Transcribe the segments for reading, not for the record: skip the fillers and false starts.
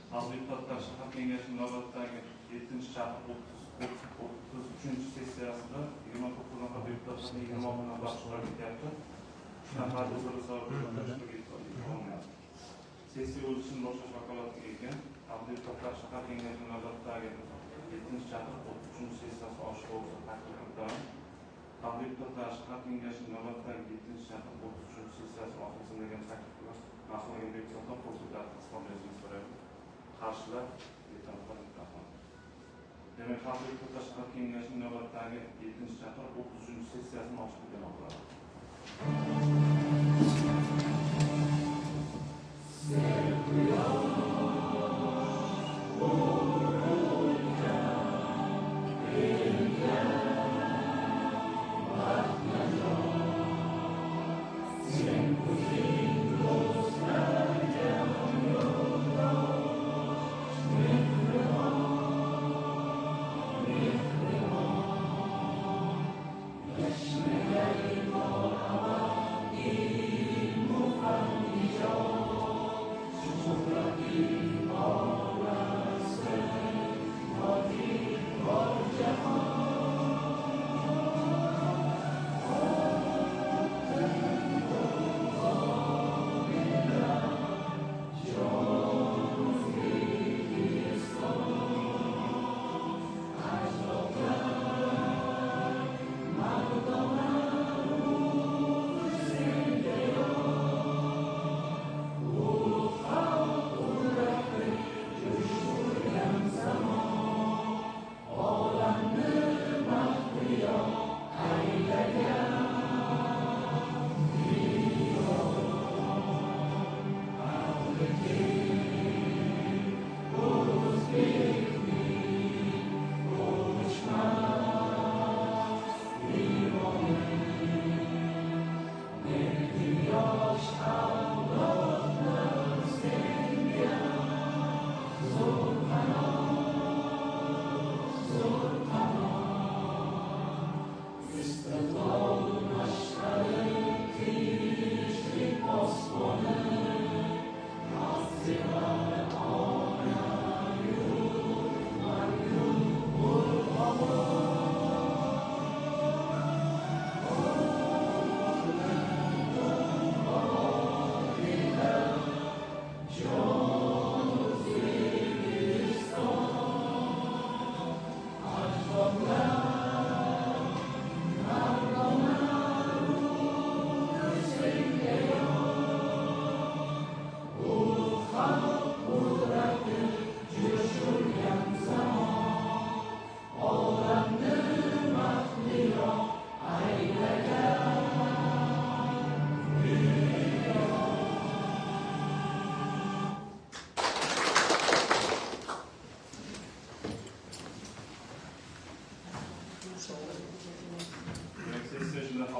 Deputatlar Shahar Kengashi navbatdagi 7-chaqiriq 33 sessiyasida 29 nafar deputatlarning 26 nafar ishtirok etyapti. 3 nafar sessiya o'zishini boshlash vakolatiga ega. Deputatlar Shahar Kengashi navbatdagi 7-chaqiriq 33 sessiyasi ochiq to'g'risida taklif qildim. Deputatlar Shahar Kengashi navbatdagi 7-chaqiriq 33 sessiyasi ochilsin degan taklifni ma'qul qilgan deputatlar qo'lda tasdiqlashni so'raydi. Qarshilar demak, Deputatlar Shahar Kengashi navbatdagi 7-chaqiriq 33 sessiyasini ochiq e'lon qiladi.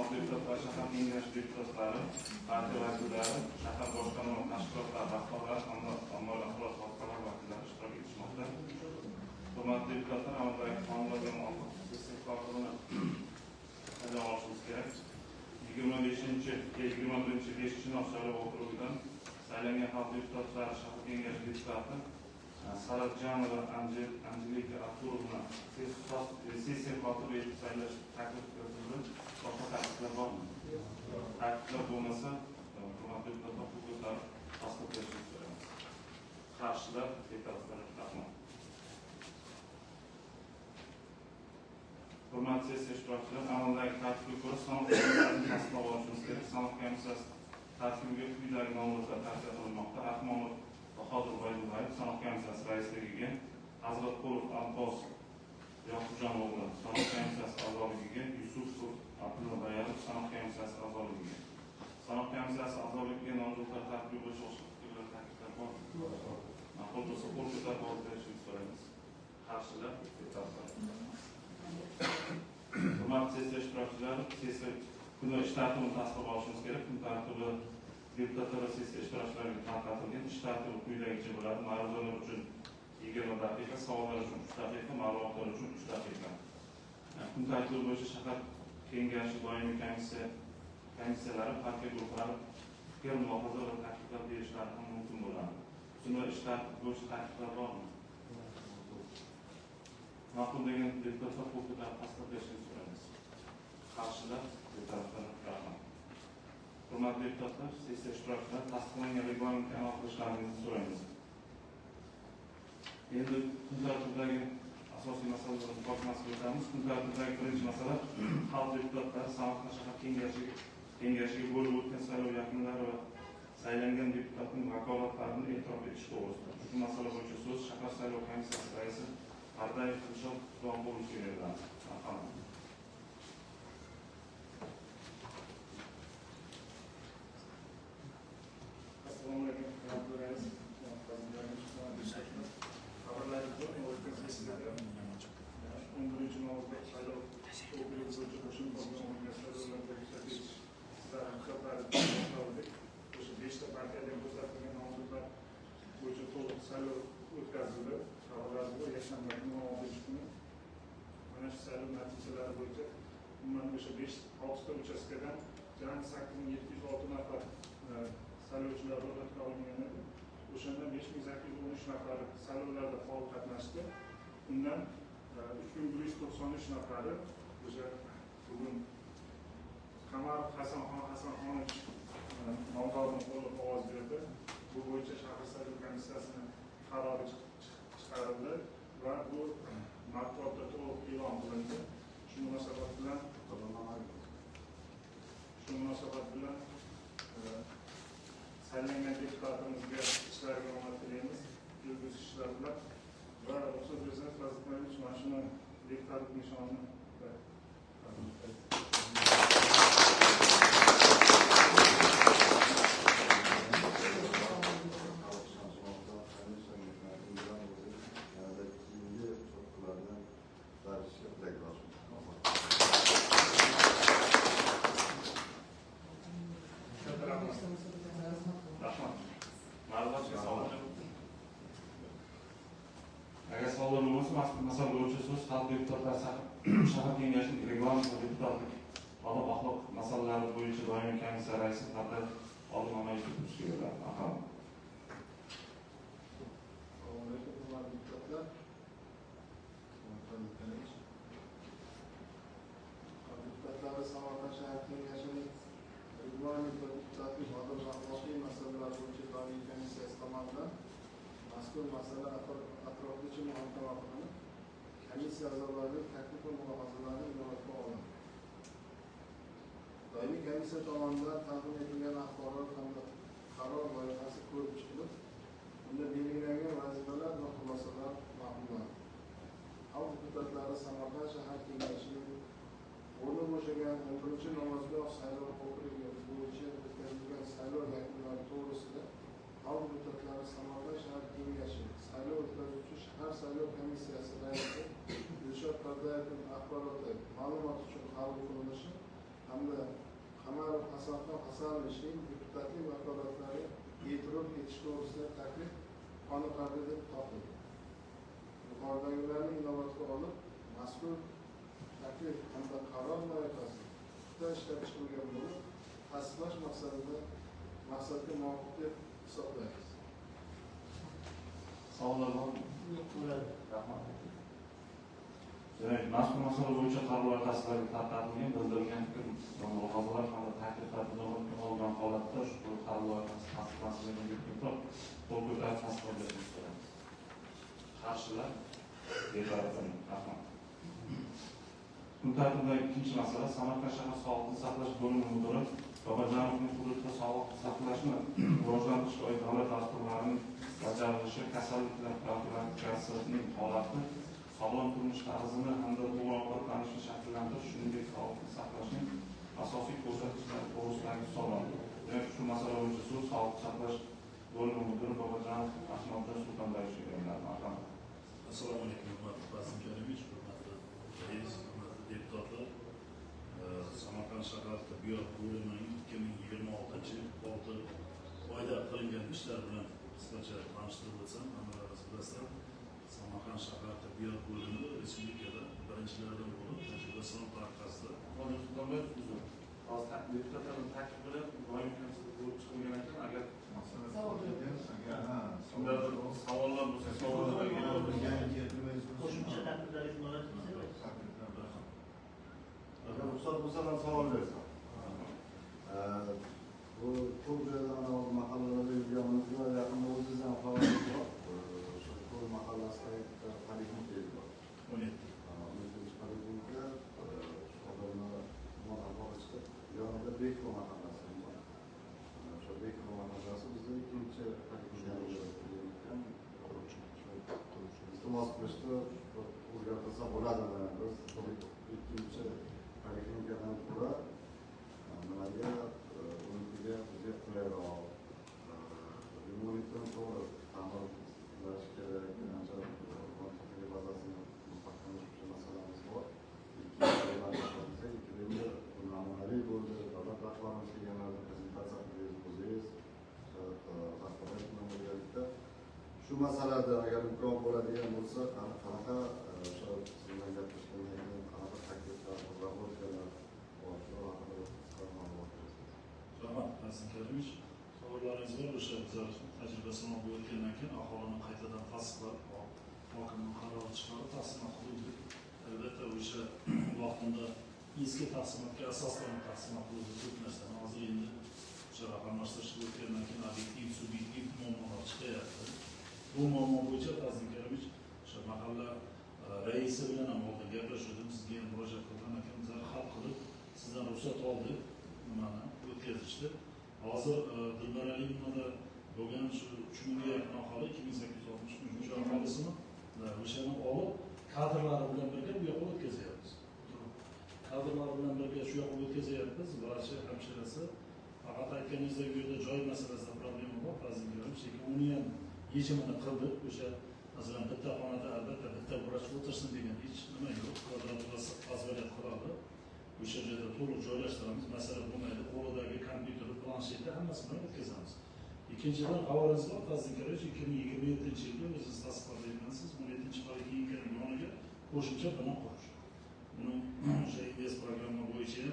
Deputatlar Shahar Kengashi deputatlari, partiya vakillari, shahar boshqarma tashkilotlar rahbarlari hamda ommaviy axborot vositalari vakillari ishtirok etishmoqda. Hurmatli deputatlar, amaldagi qonunlarga muvofiq sessiya tartibini qanday olishimiz kerak? 21-5 saylov okrugidan saylangan xalq deputatlari Shahar Kengashi deputati Saratjanova Anjelika Arturovna sessiya kotibi etib saylash taklif kiritildi. Boshqa takliflar bormi? Takliflar bo'lmasa, hurmatli deputatlar huquqlari tasdiqlashni so'raymiz. Qarshilar deputatlar rahmat. Hurmatli sessiya ishtirokchilari, amaldagi tartibga ko'ra sanov komissiyasini tasdiqlab olishimiz kerak. Sanov komissiyasi tartibiga quyidagi nomzodlar tavsiya qilinmoqda. Rahmonov Bahodir Baydullayev sanov komissiyasi raisligiga, Hazratqulov Abbos Yoqubjon o'g'li sanov komissiyasi a'zoligiga, Yusupov Abdulla Bayarov sanov komissiyasi a'zoligiga. Sanov komissiyasi a'zoligiga nomzodlar tartibi bo'yicha o'zgartirish takliflar bor. Ma'qul bo'lsa qo'l ko'tarib ovoz berishni so'raymiz. Qarshilar deputatlar. Hurmatli sessiya ishtirokchilari, sessiya kuni ish tartibini tasdiqlab olishimiz kerak. Kun tartibi deputatlar va sessiya ishtirokchilariga tarqatilgan. Ish tartibi quyidagicha bo'ladi. Ma'ruzalar uchun 20 daqiqa, savollar uchun 3 daqiqa, ma'lumotlar uchun 3 daqiqa. Kun tartibi bo'yicha shahar kengashi doimiy komissiyalari, partiya guruhlari fikr, mulohaza va takliflar berishlari ham mumkin bo'ladi. Tizim va ish tartibi bo'yicha takliflar bormi? Ma'qul degan deputatlar qo'l ko'tarib tasdiqlashini so'raymiz. Qarshilar bu tarafdan rahmat. Hurmatli deputatlar, sessiya ishtirokchilari tasdiqlangan reglamentga amal qilishlaringizni so'raymiz. Endi kun tartibidagi asosiy masalalarni muhokamasiga o'tamiz. Kun tartibidagi birinchi masala xalq deputatlari Samarqand shahar kengashiga bo'lib o'tgan saylov yakunlari va saylangan deputatning vakolatlarini e'tirof etish to'g'risida. Shu masala bo'yicha so'z shahar saylov komissiyasi raisi Pardayev Dilshod Xudoxo'rovga beriladi. Marhamat. Assalomu alaykum, hurmatli rais. Xabarlaringiz bor, o'tgan sessiyada 11-navbatdagi saylov okrugi bo'yicha qo'shimcha qonunga saylovlarda ishtirok etish hisoblarini o'sha 5 ta partiyadan ko'rsatilgan nomzodlar bo'yicha to'liq saylov o'tkazildi. Xabarlaringiz bor, yakshanba kuni 16 kuni mana shu saylov natijalari bo'yicha umuman o'sha 5-6 ta uchastkadan jami 8706 nafar saylovchilar ro'yxatga olingan edi. O'shandan 5813 nafari saylovlarda faol qatnashdi. Undan 3193 nafari o'sha bugun Qamarov Hasanxonovich nomzodini qo'llab ovoz berdi. Bu bo'yicha shahar saylov komissiyasining qarori chiqarildi va bu matbuotda to'liq e'lon qilindi. Shu munosabat bilan saylangan deputatimizga ishlariga omad tilaymiz. Kelgusi ishlar bilan va ruxsat bersangiz Lazimovich mana shuni deputatlik nishonini agar savollar bo'lmasa, mazkur masala bo'yicha so'z xalq deputatlari shahar kengashining reglament va deputatlik odob axloq masalalari bo'yicha doimiy komissiya raisi Pardayev Olimonovga beriladi. Marhamat. Assalomu alaykum, hurmatli deputatlar. Deputatlari Samarqand shahar kengashining reglament va deputatlik odob axloqiy masalalar bo'yicha doimiy komissiyasi tomonidan mazkur masala atroflicha muhokama qilinib, komissiya a'zolarining taklif va mulohazalari inobatga olindi. Doimiy komissiya tomonidan taqdim etilgan axborot hamda qaror loyihasi ko'rib chiqilib, unda belgilangan vazifalar va xulosalar ma'qullandi. Xalq deputatlari Samarqand shahar kengashining o'rni bo'shagan 11-namozgoh saylov okrugi bo'yicha o'tkazilgan saylov yakunlari to'g'risida xalq deputatlari Samarqand shahar kengashi saylov o'tkazuvchi shahar saylov komissiyasi raisi Dilshod Pardayevning axboroti ma'lumot uchun qabul qilinishi hamda Qamarov Hasanovichning deputatlik vakolatlari e'tirof etish to'g'risida taklif qoniqarli deb topildi. Yuqoridagilarni inobatga olib, mazkur taklif hamda qaror loyihasi puxta ishlab chiqilgan bo'lib, tasdiqlash maqsadga muvofiq deb hisoblaymiz. Savollar bormi? Yo'q, rahmat. Demak, mazkur masala bo'yicha qaror loyihasiga tarqatilgan bildirilgan fikr va mulohazalar hamda takliflar inobatga olingan holatda ushbu qaror loyihasi tasdiqlanishini qo'l ko'tarib tasdiqlashni so'raymiz. Qarshilar rahmat. Kun tartibidagi ikkinchi masala Samarqand shahar sog'liqni saqlash bo'limi mudiri Babajanovning hududida sog'liqni saqlashni rivojlantirishga oid davlat dasturlarining bajarilishi, kasalliklar profilaktikasining holati, sog'lom turmush tarzini hamda to'g'ri ovqatlanishni shakllantirish, shuningdek sog'liqni saqlashning asosiy ko'rsatkichlari to'g'risidagi hisoblanadi. Demak, shu masala bo'yicha so'z sog'liqni saqlash bo'limi mudiri Babajanov Ahmadjon Sultonboyevga beriladi. Marhamat. Assalomu alaykum, hurmatli Qasim Karimov, hurmatli rais, hurmatli deputatlar. Samarqand shahar tibbiyot bo'limining 2026-6 oyda qilingan ishlar bilan qisqacha tanishtirib o'tsam, hammalarimiz bilasizlar, Samarqand shahar tibbiyot bo'limi respublikada birinchilardan bo'lib, tajriba sinov tariqasida hozir deputatlarning taklifi bilan doimiy komissiyada ko'rib chiqilgan ekan, agar kimdadir savollar bo'lsa savollarga Qo'shimcha takliflaringiz nimalar desangiz? Agar ruxsat bo'lsa men savol bersam. Bu ko'p joyda mana mahallalarda yurganimizda yaqinda o'zingiz ham faoliyat bor. O'sha ko'l mahallasidagi bitta poliklinika bor. 17. 17 poliklinika odamlar muammo chiqib, yonida Bekov mahallasi bor. O'sha Bekov mahallasi bizda ikkinchi poliklinika ekan. Iltimos qilishdi, o'zgartirsa bo'ladimi? Biz ikkinchi poliklinikadan ko'ra nimaga unga bizga qulayroq remontni to'g'ri ta'mirlash kerak, ancha bazasini mustahkamlash uchun masalamiz bor. Ikkinchi namunaviy bo'ldi, davlat rahbarimiz kelganlarda prezentatsiya qildingiz, o'zingiz rahbariyat bilan birgalikda shu masalada agar imkon bo'ladigan bo'lsa, qanaqa o'sha siz bilan gaplashgandan keyin qanaqa takliflar, razborkalar Rahmat, Qasim Karimov. Savollaringiz bor, o'sha bizlar tajriba sinov o'tgandan keyin aholini qaytadan tasdiqlab, hokimning qarori chiqarib taqsimot qildik. Albatta o'sha vaqtida eski taqsimotga asoslanib taqsimot qildik ko'p narsani. Hozir endi o'sha raqamlashtirish o'tgandan keyin obyektiv, subyektiv muammolar chiqyapti. Bu muammo bo'yicha Qasim Karimov o'sha mahalla raisi bilan ham oldin gaplashuvdim, sizga ham murojaat qilgan ekan, bizlar hal qilib sizdan ruxsat oldik. Nimani o'tkazishdi. Hozir Dilbar Alimovda bo'lgan shu 3 mingga yaqin aholi 2863 aholisini o'shani olib kadrlari bilan birga bu yoqqa o'tkazyapmiz. Kadrlari bilan birga shu yoqqa o'tkazyapmiz. Vrachi, hamshirasi. Faqat aytganingizdek bu yerda joy masalasida problema bor. Lekin uni ham yechimini qildik. O'sha masalan bitta xonada albatta bitta vrach o'tirsin degan hech nima yo'q. Kvadraturasi azvalat qiladi. O'sha joyda to'liq joylashtiramiz, masala bo'lmaydi. Qo'lidagi kompyuter, planshetda hammasini o'tkazamiz. Ikkinchidan xabaringiz bor, Qasim Karimov 2027-yilda o'zingiz tasdiqlagansiz, 17-poliklinikaning yoniga qo'shimcha bino qurish. Buni o'sha IDS programma bo'yicha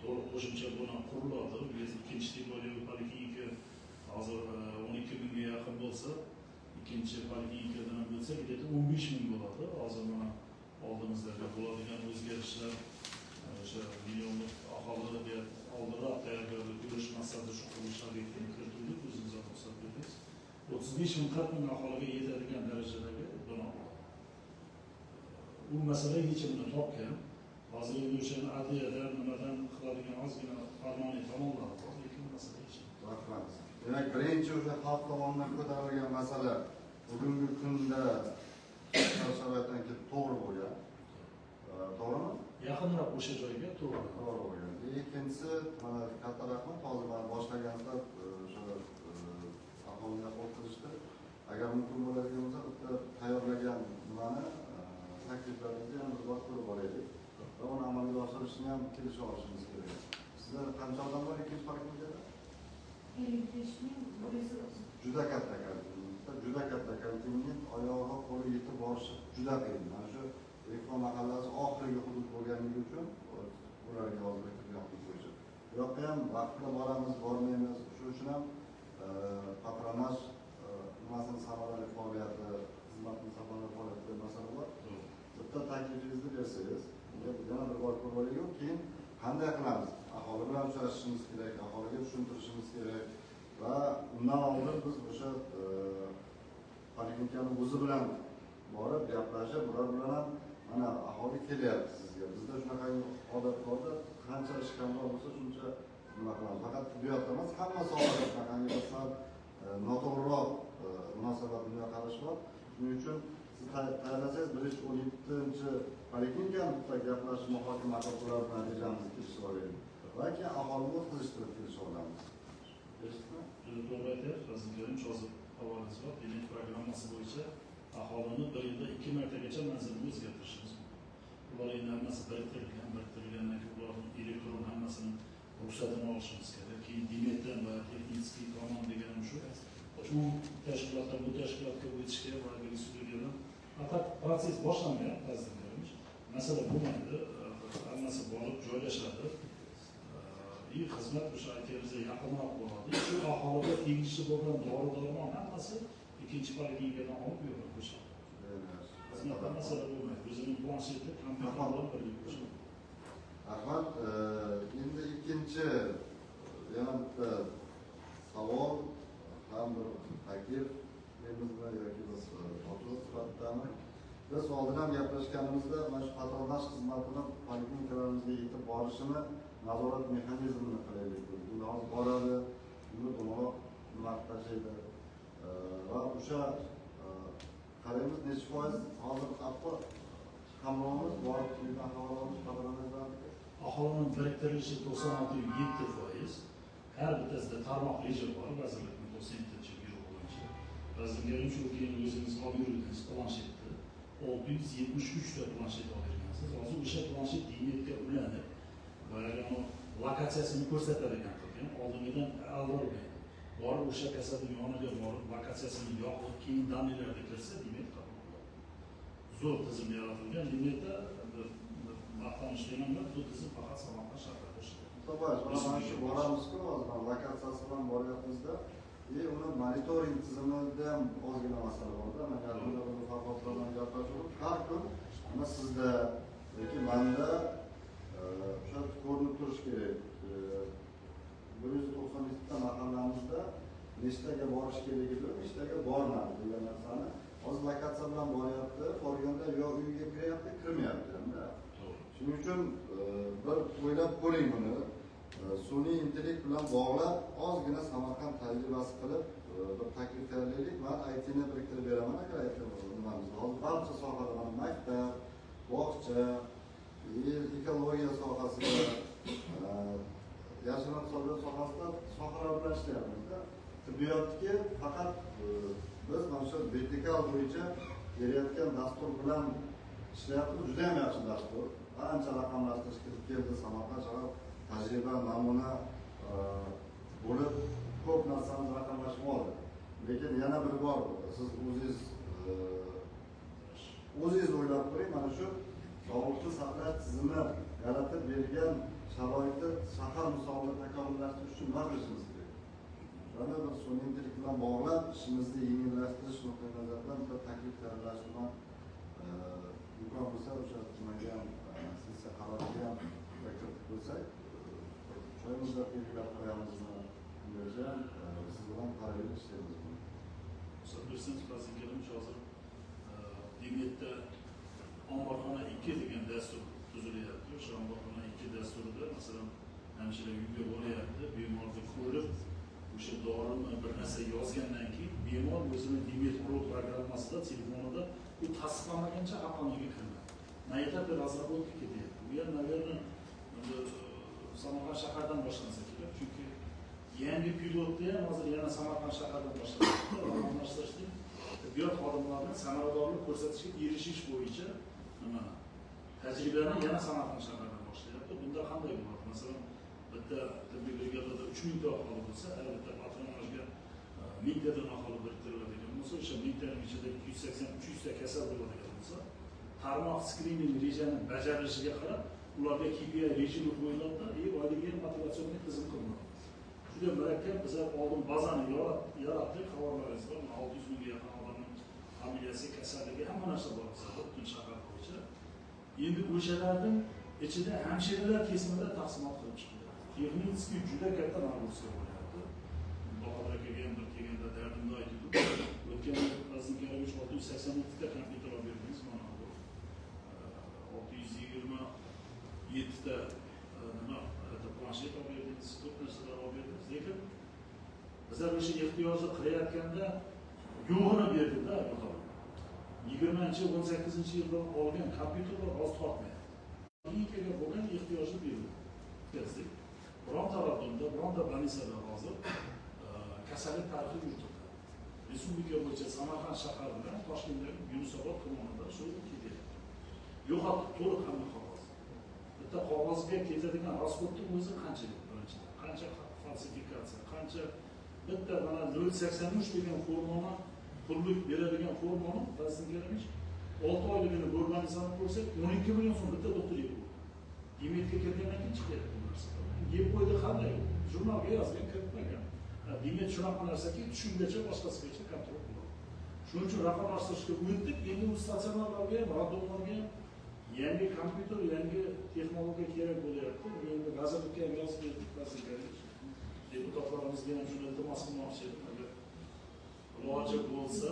to'liq qo'shimcha bino quriladi. Ikkinchi tipologiya poliklinika hozir 12 mingga yaqin bo'lsa, ikkinchi poliklinikadan bo'lsa, 15 ming bo'ladi. Hozir mana oldimizda bo'ladigan o'zgarishlar o'sha millionlik aholiga oldinroq tayyorgarlik ko'rish maqsadida shu qurilish obyektini kiritdik, o'zingiz ruxsat berdingiz. 35 ming 40 ming aholiga yetadigan darajadagi bino bor. U masala yechimini topgan. Hozir endi o'shani adliyadan nimadan qiladigan ozgina farmoniy tomonlari bor, lekin masala yechildi. Rahmat. Demak, birinchi o'sha xalq tomonidan ko'tarilgan masala bugungi kunda sharoitdan kelib to'g'ri bo'lgan. To'g'rimi? Yaqinroq o'sha joyga to'g'ri. To'g'ri bo'lgan. Ikkinchisi, mana katta rahmat, hozir mana boshlaganida o'sha aholiga qo'l qilishdi. Agar mumkin bo'ladigan bo'lsa, bitta tayyorlagan nimani takliflaringizni yana bir bor ko'rib olaylik. Va uni amalga oshirishni ham kelishib olishimiz kerak. Sizlar qancha odam bor ikkinchi poliklinikada? 55 ming. Juda katta kolektiv. Juda katta kolektivning oyog'i qo'li yetib borishi juda qiyin. Mana shu Bekov mahallasi oxirgi hudud bo'lganligi uchun ularga hozir e'tibor qo'yish. Bu yoqqa ham vaqtida boramiz, bormaymiz. Shuning uchun ham patronaj nimasini samarali faoliyati, xizmatning samarali faoliyati masala bor. Bitta taklifingizni bersangiz, yana bir bor ko'rib olaylik, keyin qanday qilamiz? Aholi bilan uchrashishimiz kerak, aholiga tushuntirishimiz kerak va undan oldin biz o'sha poliklinikani o'zi bilan borib gaplashib, ular bilan ham mana aholi kelyapti sizga. Bizda shunaqa odat borda, qancha ish kamroq bo'lsa shuncha nima qilamiz. Faqat tibbiyotda emas, hamma sohada shunaqangi bir noto'g'riroq munosabat dunyo qarashi bor. Shuning uchun siz tayyorlasangiz, 17-chi poliklinikani bitta gaplashib, muhokama qilib ular bilan rejamizni kelishib olaylik. Va keyin aholini o'tkazishtirib kelishib olamiz. Eshitdingizmi? To'g'ri aytyapsiz, Qasim Karimov, hozir havolangiz bor. Demak, programmasi bo'yicha aholini bir yilda 2 martagacha manzilni o'zgartirishimiz mumkin. Ular endi hammasi biriktirilgandan keyin ularning elektron hammasini ruxsatini olishimiz kerak. Keyin Dimetdan va texnik tomon deganim shu. U tashkilotdan bu tashkilotga o'tishga va sudyadan faqat proses boshlangan, Qasim Karimov. Masala bo'lmaydi. Hammasi borib joylashadi. xizmat o'sha aytganingizga yaqinroq bo'ladi. Shu aholiga tegishli bo'lgan dori-darmon hammasi ikkinchi poliklinikadan olib beradi o'sha. Xizmatda masala bo'lmaydi. O'zining plansheti kompyuter bilan birga o'sha. Rahmat. Endi ikkinchi yana bitta savol ham bir taklif menimizda yoki biz oturuq sifatidami? Biz oldin ham gaplashganimizda mana shu patronaj xizmatini poliklinikalarımizga yetib borishini nazorat mexanizmini qilaylik dedik. Unda hozir boradi, uni to'g'riroq maqtashadi va o'sha qaraymiz necha foiz hozir hamromiz borib kelgan ahvolimiz patronajdan Aholining biriktirilishi 96,7%. Her bittasida tarmoq reja bor, vazirlikning 97-guruh bo'yicha. Vazirlikning shu keyin o'zingiz olib yurgansiz planshetni 673 ta planshet olib bergansiz. Hozir o'sha planshet dimetga ulanib, boyagi lokatsiyasini ko'rsatar ekan qilgan. Oldingidan alvormaydi. Borib o'sha kasalning yoniga borib lokatsiyasini yoqib, keyin daniylarda kirsa demak qabul qiladi. Zo'r tizim yaratilgan. Demakda maqtanish deganlar bu tizim faqat Samarqand shahrida ishlaydi. To'g'ri, mana shu boramizku hozir lokatsiyasi bilan boryapmizda. Uni monitoring tizimida ham ozgina masala borda. Men yaqinda bir farqlar bilan gaplashib, har kun mana sizda yoki menda o'sha ko'rinib turish kerak. 192 ta mahallamizda nechtaga borish keragidir, nechtaga bormadi degan narsani hozir lokatsiya bilan boryapti, borganda yo uyga kiryapti, kirmayapti hamda. Shuning uchun bir o'ylab ko'ring buni. Sun'iy intellekt bilan bog'lab ozgina Samarqand tajribasi qilib bir taklif tayyorlaylik. Men ITni biriktirib beraman agar aytganimiz. Hozir barcha sohalarda maktab, bog'cha, ekologiya sohasida, yashirin iqtisodiyot sohasida sohalar bilan ishlayapmiz. Tibbiyotga faqat biz mana shu vertikal bo'yicha berayotgan dastur bilan ishlayapmiz. Juda ham yaxshi dastur. Ancha raqamlashtirish kirib keldi, Samarqand shahar tajriba, namuna bo'lib ko'p narsani raqamlashib oldi. Lekin yana bir bor, siz o'zingiz o'ylab ko'ring, mana shu sog'liqni saqlash tizimi yaratib bergan sharoitni shahar misolida takomillashtirish uchun nima qilishimiz kerak? Yana bir sun'iy intellekt bilan bog'lab ishimizni yengillashtirish nuqtai nazaridan bir taklif tayyorlashni imkon bo'lsa o'sha nimaga ham sessiya qaroriga ham kiritib qo'ysak, choy muddat belgilab qo'yamizmi? Bungacha siz bilan parallel ishlaymiz. Bilsangiz, vazirligimiz hozir Demetda omborxona 2 degan dastur tuzilyapti. O'sha omborxona 2 dasturida masalan hamshira uyga boryapti, bemorni ko'rib, o'sha dorini bir narsa yozgandan keyin bemor o'zini Demet Pro programmasida telefonida u tasdiqlanmaguncha aqloniga kirmaydi. Na etapda razработка deyapti. Bu ham, naверное, Samarqand shahardan boshlansa kerak. Chunki yangi pilotni ham hozir yana Samarqand shahardan boshlanmoqda. Raqamlashtirishning tibbiyot xodimlarini samaradorlik ko'rsatishga erishish bo'yicha nima tajribani yana Samarqand shahardan boshlayapti. Bunda qanday bo'ladi? Masalan, bitta tibbiy brigadada 3000 ta aholi bo'lsa, har bitta patronajga 1000 tadan aholi biriktiriladigan bo'lsa, o'sha 1000 taning ichida 280-300 ta kasal bo'ladigan bo'lsa, tarmoq skrining rejani bajarilishiga qarab ularga KPI rejimi qo'yiladi, oyligiga motivatsion tizim qilinadi. Juda murakkab. Biz oldin bazani yaratdik, xabarlaringiz bor. 600 mingga yaqin odamning familiyasi, kasalligi, hamma narsa bor butun shahar bo'yicha. Endi o'shalarning ichida hamshiralar kesimida taqsimot qilib chiqdi. Texnik juda katta nag'uzga bo'lyapti. Bahodir akaga ham bir kelganda dardimni aytdim. O'tgan yil Vazirlikimiz 682 ta kompyuter olib berdingiz, mana bu 627 ta nima planshet olib berdingiz, ko'p narsalar olib berdingiz. Lekin bizlar o'sha ehtiyojni qilayotganda yo'g'ini berdi-da, 20-18-yilda olgan kompyuterlar hozir tortmayapti. Klinikaga bo'lgan ehtiyojni berdi. Bironta rayonda, bironta больницада hozir kasallik tarixi yuritildi. Respublika bo'yicha Samarqand shahar bilan Toshkentdagi Yunusobod tumanida shu kelyapti. Yo'qotib to'liq hamma qog'oz. Bitta qog'ozga ketadigan rasxodning o'zi qancha birinchidan? Qancha falsifikatsiya, qancha bitta mana 083 degan formani pullik beradigan formani Vazirligimiz 6 oyligini bo'lmanisini ko'rsak 12 million so'm bitta doktorga bo'ldi. Demetga kirgandan keyin chiqyapti bu narsa. Yeb qo'ydi qanday? Jurnalga yozgan, kiritmagan. Demet shunaqa narsaki, tushungacha boshqasigacha kontrol qiladi. Shuning uchun raqamlashtirishga o'tdik, endi u statsionarlarga ham, radonlarga ham yangi kompyuter, yangi texnologiya kerak bo'lyapti. Endi gazetga ham yozib berdik, deputatlarimizga ham shuni iltimos qilmoqchi edim. Agar iloji bo'lsa,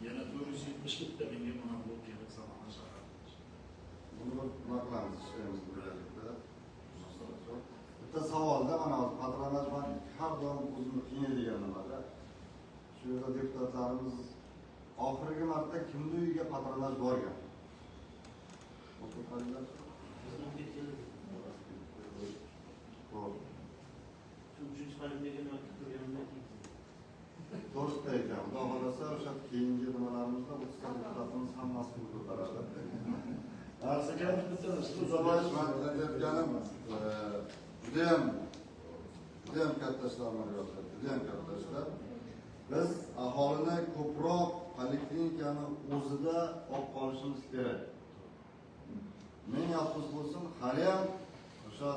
yana 470 bitta menga mana bu kerak Samarqand shahrida. Buni nima qilamiz ishlaymiz birgalikda. Bitta savolda mana hozir patronaj bank har doim o'zini qiynaydigan nimada. Shu yerda deputatlarimiz oxirgi marta kimni uyiga patronaj borgan? O'qituvchilar Bizning ketganlar. to'g'ri. Uchinchi qavatdagi ko'rganimdan keyin. To'g'ri ekan. Xudo xolasa o'sha keyingi nimalarimizda bu deputatlarimiz hammasini ko'taradi. Narsaga bitta narsa Zavod aytganim judayam katta ishlar amalga oshiryapti, judayam katta ishlar. Biz aholini ko'proq poliklinikani o'zida olib qolishimiz kerak. Ming afsus bo'lsin, hali ham o'sha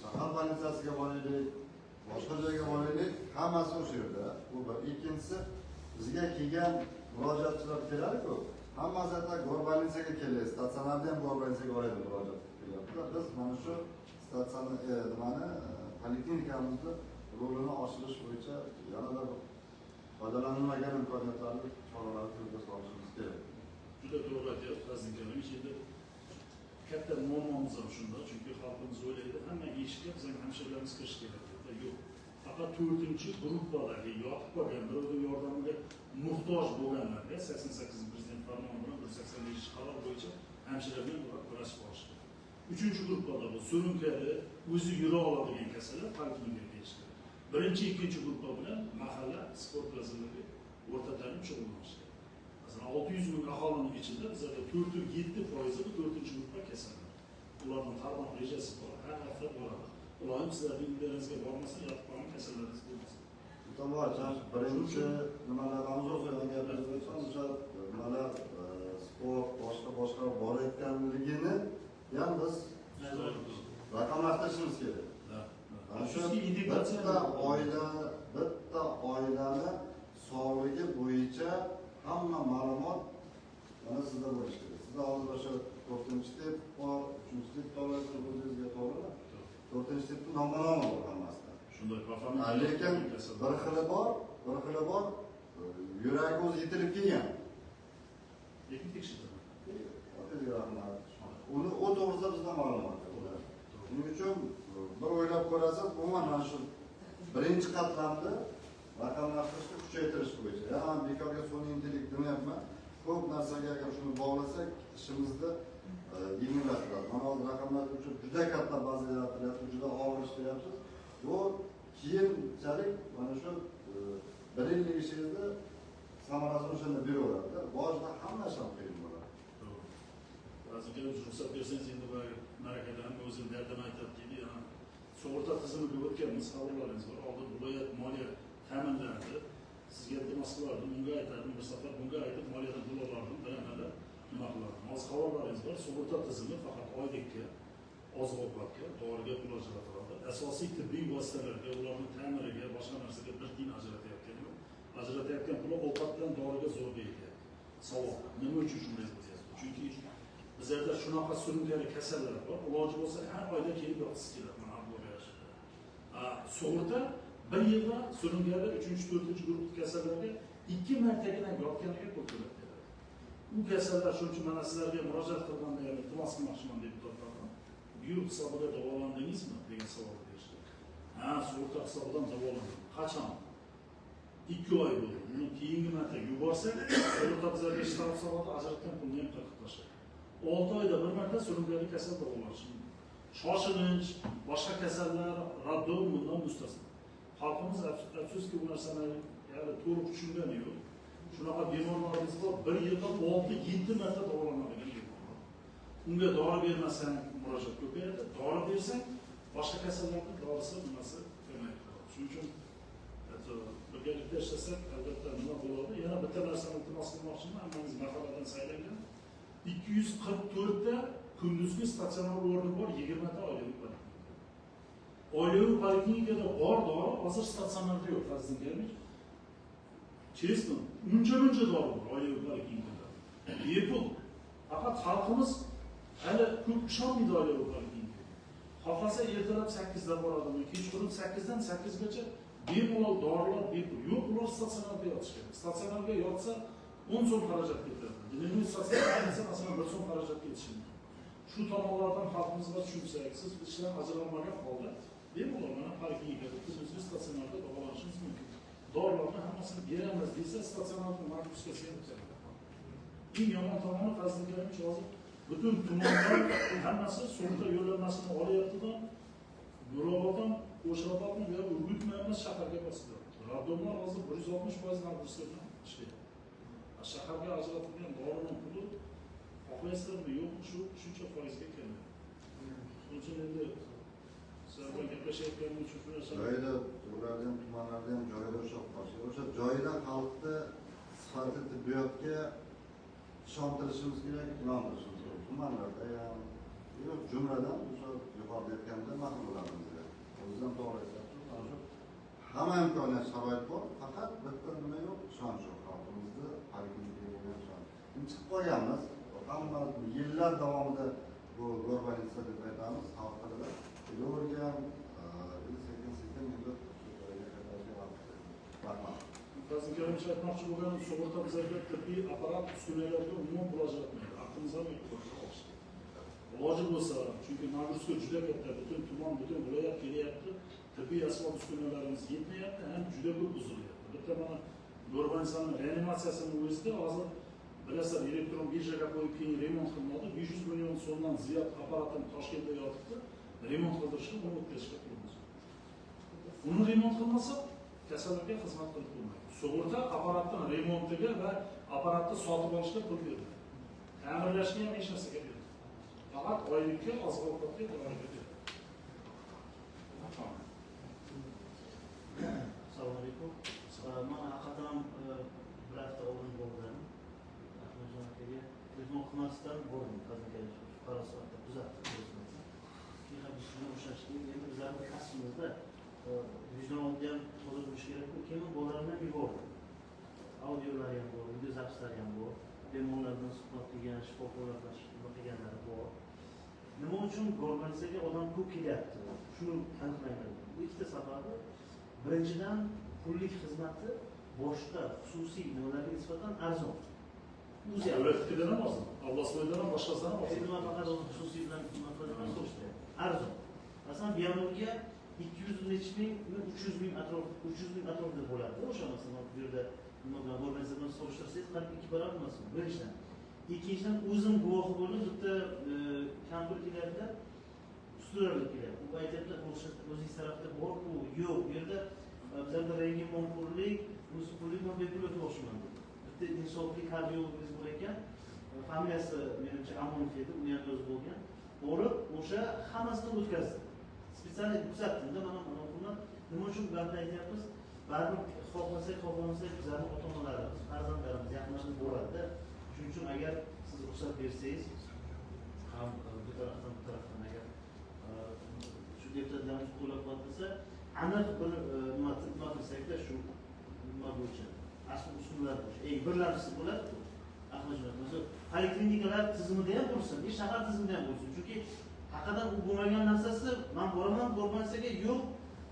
shahar politsiyasiga boraylik, boshqa joyga boraylik, hammasi o'sha yerda. Bu bir. Ikkinchisi, bizga kelgan murojaatchilar keladi-ku. Hammasi aytadi, gorbalinsiyaga kelasiz, statsionarda ham gorbalinsiyaga boraylik murojaat qilyapti. Biz mana shu statsionar poliklinikamizni rolini oshirish bo'yicha yanada foydalanilmagan imkoniyatlarni choralarni yo'lga solishimiz kerak. Juda to'g'ri aytyapsiz, aziz Karimov. Endi katta muammomiz ham shunda, chunki xalqimiz o'ylaydi, hamma eshikka bizning hamshiralarimiz kirish kerak deb. Yo'q. Faqat 4-gruppadagi yotib qolgan, birovning yordamiga muhtoj bo'lganlarga 88-prezident farmoni bilan 185-qaror bo'yicha hamshira bilan kurashib qolish kerak. 3-gruppada bu surunkali, o'zi yura oladigan kasallar poliklinikaga kelish kerak. 1-2 gruppa bilan mahalla sport vazirligi o'rtatanib shug'ullanish kerak. Masalan, 600 ming aholining ichida bizda 4-7% bu 4-gruppa kasallar. Ularning tarmoq rejasi bor, har hafta boradi. Ularning sizlarning uylaringizga bormasa, yotib qolgan kasallaringiz bo'lmasa. To'g'ri, birinchi nimalar o'zini gapirib o'sha nimalar sport boshqa borayotganligini ham biz raqamlashtirishimiz kerak. Shu bitta oilani sog'ligi bo'yicha hamma ma'lumot mana sizda bo'lishi kerak. Sizda hozir o'sha 4-tip bor, 3-tip to'g'risida o'zingizga to'g'rimi? 4-tipni nomma-nom bor hammasida. Shunday lekin bir xili bor, yuragi o'zi yetilib kelgan. Lekin tekshiradi. Uni o to'g'risida bizda ma'lumot yo'q. Shuning uchun bir o'ylab ko'rasiz, umuman mana shu birinchi qatlamda raqamlashtirishni kuchaytirish bo'yicha. Yana bekorga sun'iy intellekt demayapman. Ko'p narsaga agar shuni bog'lasak, ishimizni yengillashtiradi. Mana hozir raqamlashtirish uchun juda katta baza yaratilyapti, juda og'ir ishlayapsiz. Bu keyinchalik mana shu 1 yillik ishingizni samarasini o'shanda beraveradi. Boshida hamma ish qiyin bo'ladi. Ba'ziga ruxsat bersangiz, endi bu narakadan o'zini dardini aytadi deydi. Yana sug'urta tizimiga o'tganmiz, xabarlaringiz bor. Oldin viloyat moliya ta'minlandi. Sizga iltimos qilardim, unga aytardim, bir safar bunga aytib moliyadan pul olardim, bilamada nima qilardim. Hozir xabarlaringiz bor, sug'urta tizimi faqat oylikka, oziq-ovqatga, doriga pul ajratiladi. Asosiy tibbiy vositalarga, ularning ta'miriga, boshqa narsaga bir tiyin ajratayotgani yo'q. Ajratayotgan puli ovqat bilan doriga zo'r beryapti. Savol, nima uchun shunday bo'lyapti? Chunki bizlarda shunaqa surunkali kasallar bor, iloji bo'lsa har oyda kelib yotqisi keladi, mana bu berishda. Sug'urta bir yilda surunkali 3-4 guruh kasallarga 2 martagina yotganiga pul to'lab beradi. U kasallar shuning uchun mana sizlarga murojaat qilganda ham iltimos qilmoqchiman deputatlardan. Buyruq hisobida davolandingizmi degan savol berishdi. Sug'urta hisobidan davolandim. Qachon? 2 oy bo'ldi. Uni keyingi marta yuborsak, sug'urta bizlarga shtab hisobida ajratgan pulni ham qirqib tashlaydi. 6 oyda bir marta surunkali kasal davolanishi mumkin. Shoshilinch, boshqa kasallar raddom bundan mustasno. Xalqimiz afsuski bu narsani to'liq tushungani yo'q. Shunaqa bemorlarimiz bor, bir yilda 6-7 marta davolanadigan bemorlar. Unga dori bermasang murojaat ko'payadi, dori bersang boshqa kasallarning dorisi nimasi ko'mayib qoladi. Shuning uchun birgalikda ishlasak albatta nima bo'ladi? Yana bitta narsani iltimos qilmoqchiman, hammangiz mahalladan saylangan 244 ta kunduzgi statsionar o'rni bor 20 ta oilaviy poliklinika. Oilaviy poliklinikada bor dori hozir statsionarda yo'q, Fazliddin Karimov. Chestno, uncha dori bor oilaviy poliklinikada. Bepul. Faqat xalqimiz hali ko'p ishonmaydi oilaviy poliklinikaga. Xohlasa ertalab 8 da boradimi, kechqurun 8 dan 8 gacha bemalol dorilar bepul. Yo'q, ular statsionarda yotish kerak. Statsionarga yotsa 10 so'm xarajat ketadi. Dinamiy statsionarga yotsa masalan 1 so'm xarajat ketishi mumkin. Shu tomonlardan xalqimizga tushunsak, siz ishdan ajralmagan holda bemalol mana poliklinikada kunduzgi statsionarda davolanishingiz mumkin. Dorilarni hammasini beramiz desa, statsionarda majburga keladi. Eng yomon tomoni Fazliddin Karimov hozir butun tumanlar hammasi so'ngda yo'llanmasini olyaptidan, Nuroboddan, Qo'shrobodni va Urgutni emas shaharga bosdi. Raddomlar hozir 160% majburga ishlayapti. Shaharga ajratilgan dorining puli xohlaysizlarmi yo'qmi shuncha foizga keladi. Shuning uchun endi sizlar gaplashayotganim uchun shu narsa joyida ularda ham tumanlarda ham joyida o'sha joyida xalqni sifatli tibbiyotga ishontirishimiz kerak, ilontirishimiz kerak. Tumanlarda ham jumladan o'sha yuqorida aytganda mahallalarımızda. O'zimizdan to'g'ri aytyapsiz. Hamma imkoniyat sharoit bor, faqat bitta nima yo'q, ishonch yo'q xalqimizda poliklinikaga bo'lgan ishonch. Chiqib qo'yamiz, hamma yillar davomida bu go'rbalinsa deb aytamiz, xalq tilida. Yo'lga ham sekin endi rahmat. Fazliddin Karimov aytmoqchi bo'lganim, sug'urta bizlarga tibbiy apparat uskunalarga umuman murojaat etmaydi. Haqqimizdan yo'q. Iloji bo'lsa, chunki majburga juda katta, butun tuman, butun viloyat kelyapti. Tibbiy asbob uskunalarimiz yetmayapti, ham juda ko'p buzilyapti. Bitta mana Go'rbansani reanimatsiyasini o'zida hozir bilasizlar, elektron birjaga qo'yib keyin remont qilinadi. 500 million so'mdan ziyod apparatini Toshkentda yotibdi. Remont qildirishga uni o'tkazishga pulimiz yo'q. Uni remont qilmasa, kasallarga xizmat qilib bo'lmaydi. Sug'urta apparatning remontiga va apparatni sotib olishga pul beradi. Ta'mirlashga ham hech narsaga beradi. Faqat oylikka oziq-ovqatga to'lanib beradi. Assalomu alaykum. Men haqiqatan bir hafta oldin bo'ldim. Ahmadjon akaga telefon xizmatidan bordim. Fazliddin fuqaro sifatida kuzatdim. Keyin ham shuni o'xshashdik. Endi bizlarning kasbimizda vijdon oldi ham to'g'ri bo'lishi kerak-ku. Keyin bolalarni yubordim. Audiolari ham bor, video zapislari ham bor. Bemorlardan suhbat qilgan, shifokorlar bilan suhbat qilganlari bor. Nima uchun Go'rbansga odam ko'p kelyapti? Shuni aniqlayman. Bu ikkita sababi. Birinchidan, pullik xizmati boshqa xususiy nimalarga nisbatan arzon. Davlatnikidan ham arzon, Allohdan ham boshqasidan ham arzon. Nima faqat xususiy bilan qiladigan so'zda arzon. Masalan, Biyanurga 200 necha ming, 300 ming atrofida bo'ladi. O'sha masalan bu yerda nima bilan Go'rbansdan solishtirsangiz, qariyb 2 barobar emas. Birinchidan. Ikkinchidan, o'zim guvohi bo'lib, bitta kampir kelyapti, ustularlik kelyapti. Bu aytyapti, o'zingiz tarafda bor, u yo'q. Bu yerda bizlarda rangim monpurlik, musullik ham bepul o'tmoqchiman dedi. Bitta insofli kardiologingiz bor ekan, familiyasi menimcha Amonov edi, uni ham o'zi bo'lgan. Borib, o'sha hammasini o'tkazdi. Spetsialist kuzatdimda, mana buni nima uchun bu gapni aytyapmiz? Baribir xohlasak, bizlarning ota-onalarimiz, farzandlarimiz, yaqinlarimiz bo'ladi. Shuning uchun agar siz ruxsat bersangiz, ham bu tarafdan agar shu deputatlarimiz qo'llab-quvvatlasa, aniq bir nima qilsakda shu nima bo'yicha asl usullar eng birlamchisi bo'ladi. Ahmadjon, masalan, poliklinikalar tizimida ham bo'lsin, shahar tizimida ham bo'lsin. Chunki haqiqatan u bo'lmagan narsasi, men boraman Go'rbansga yo'q,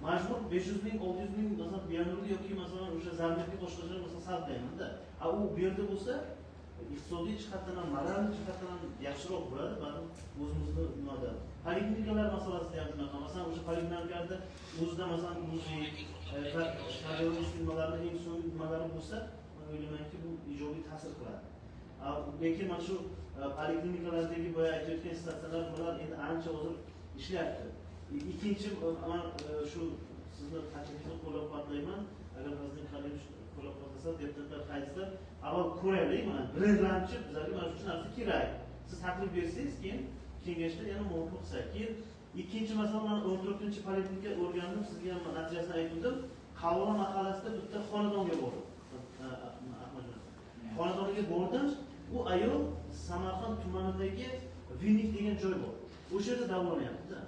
majbur 500 ming, 600 ming masalan Biyanurda yoki masalan o'sha Zarnetga boshqacha masalan sarflayman-da. U yerda bo'lsa, iqtisodiy jihatdan ham, ma'naviy jihatdan ham yaxshiroq bo'ladi. Balki o'zimizni nimada poliklinikalar masalasida ham shunaqa. Masalan, o'sha poliklinikalarda o'zida masalan muzey, kardiologik nimalarning eng so'nggi nimalari bo'lsa, men o'ylaymanki bu ijobiy ta'sir qiladi. Lekin mana shu poliklinikalardagi boya aytayotgan statsionar endi ancha hozir ishlayapti. Ikkinchi men shu sizni taklifingizni qo'llab-quvvatlayman. Agar Fazliddin Karimov qo'llab-quvvatlasa, deputatlar qaytsa, avval ko'raylik, mana birinchi bizlarga mana shu narsa kerak. Siz taklif bersangiz, keyin kengashda yana muvofiq qilsak. Keyin ikkinchi masalan 14-poliklinika o'rgandim, sizga ham natijasini aytdim. Qavla mahallasida bitta xonadonga bordim. Ahmadjon. Xonadonga bordim. Bu ayol Samarqand tumanidagi Vinnik degan joy bor. O'sha yerda davolanyapti.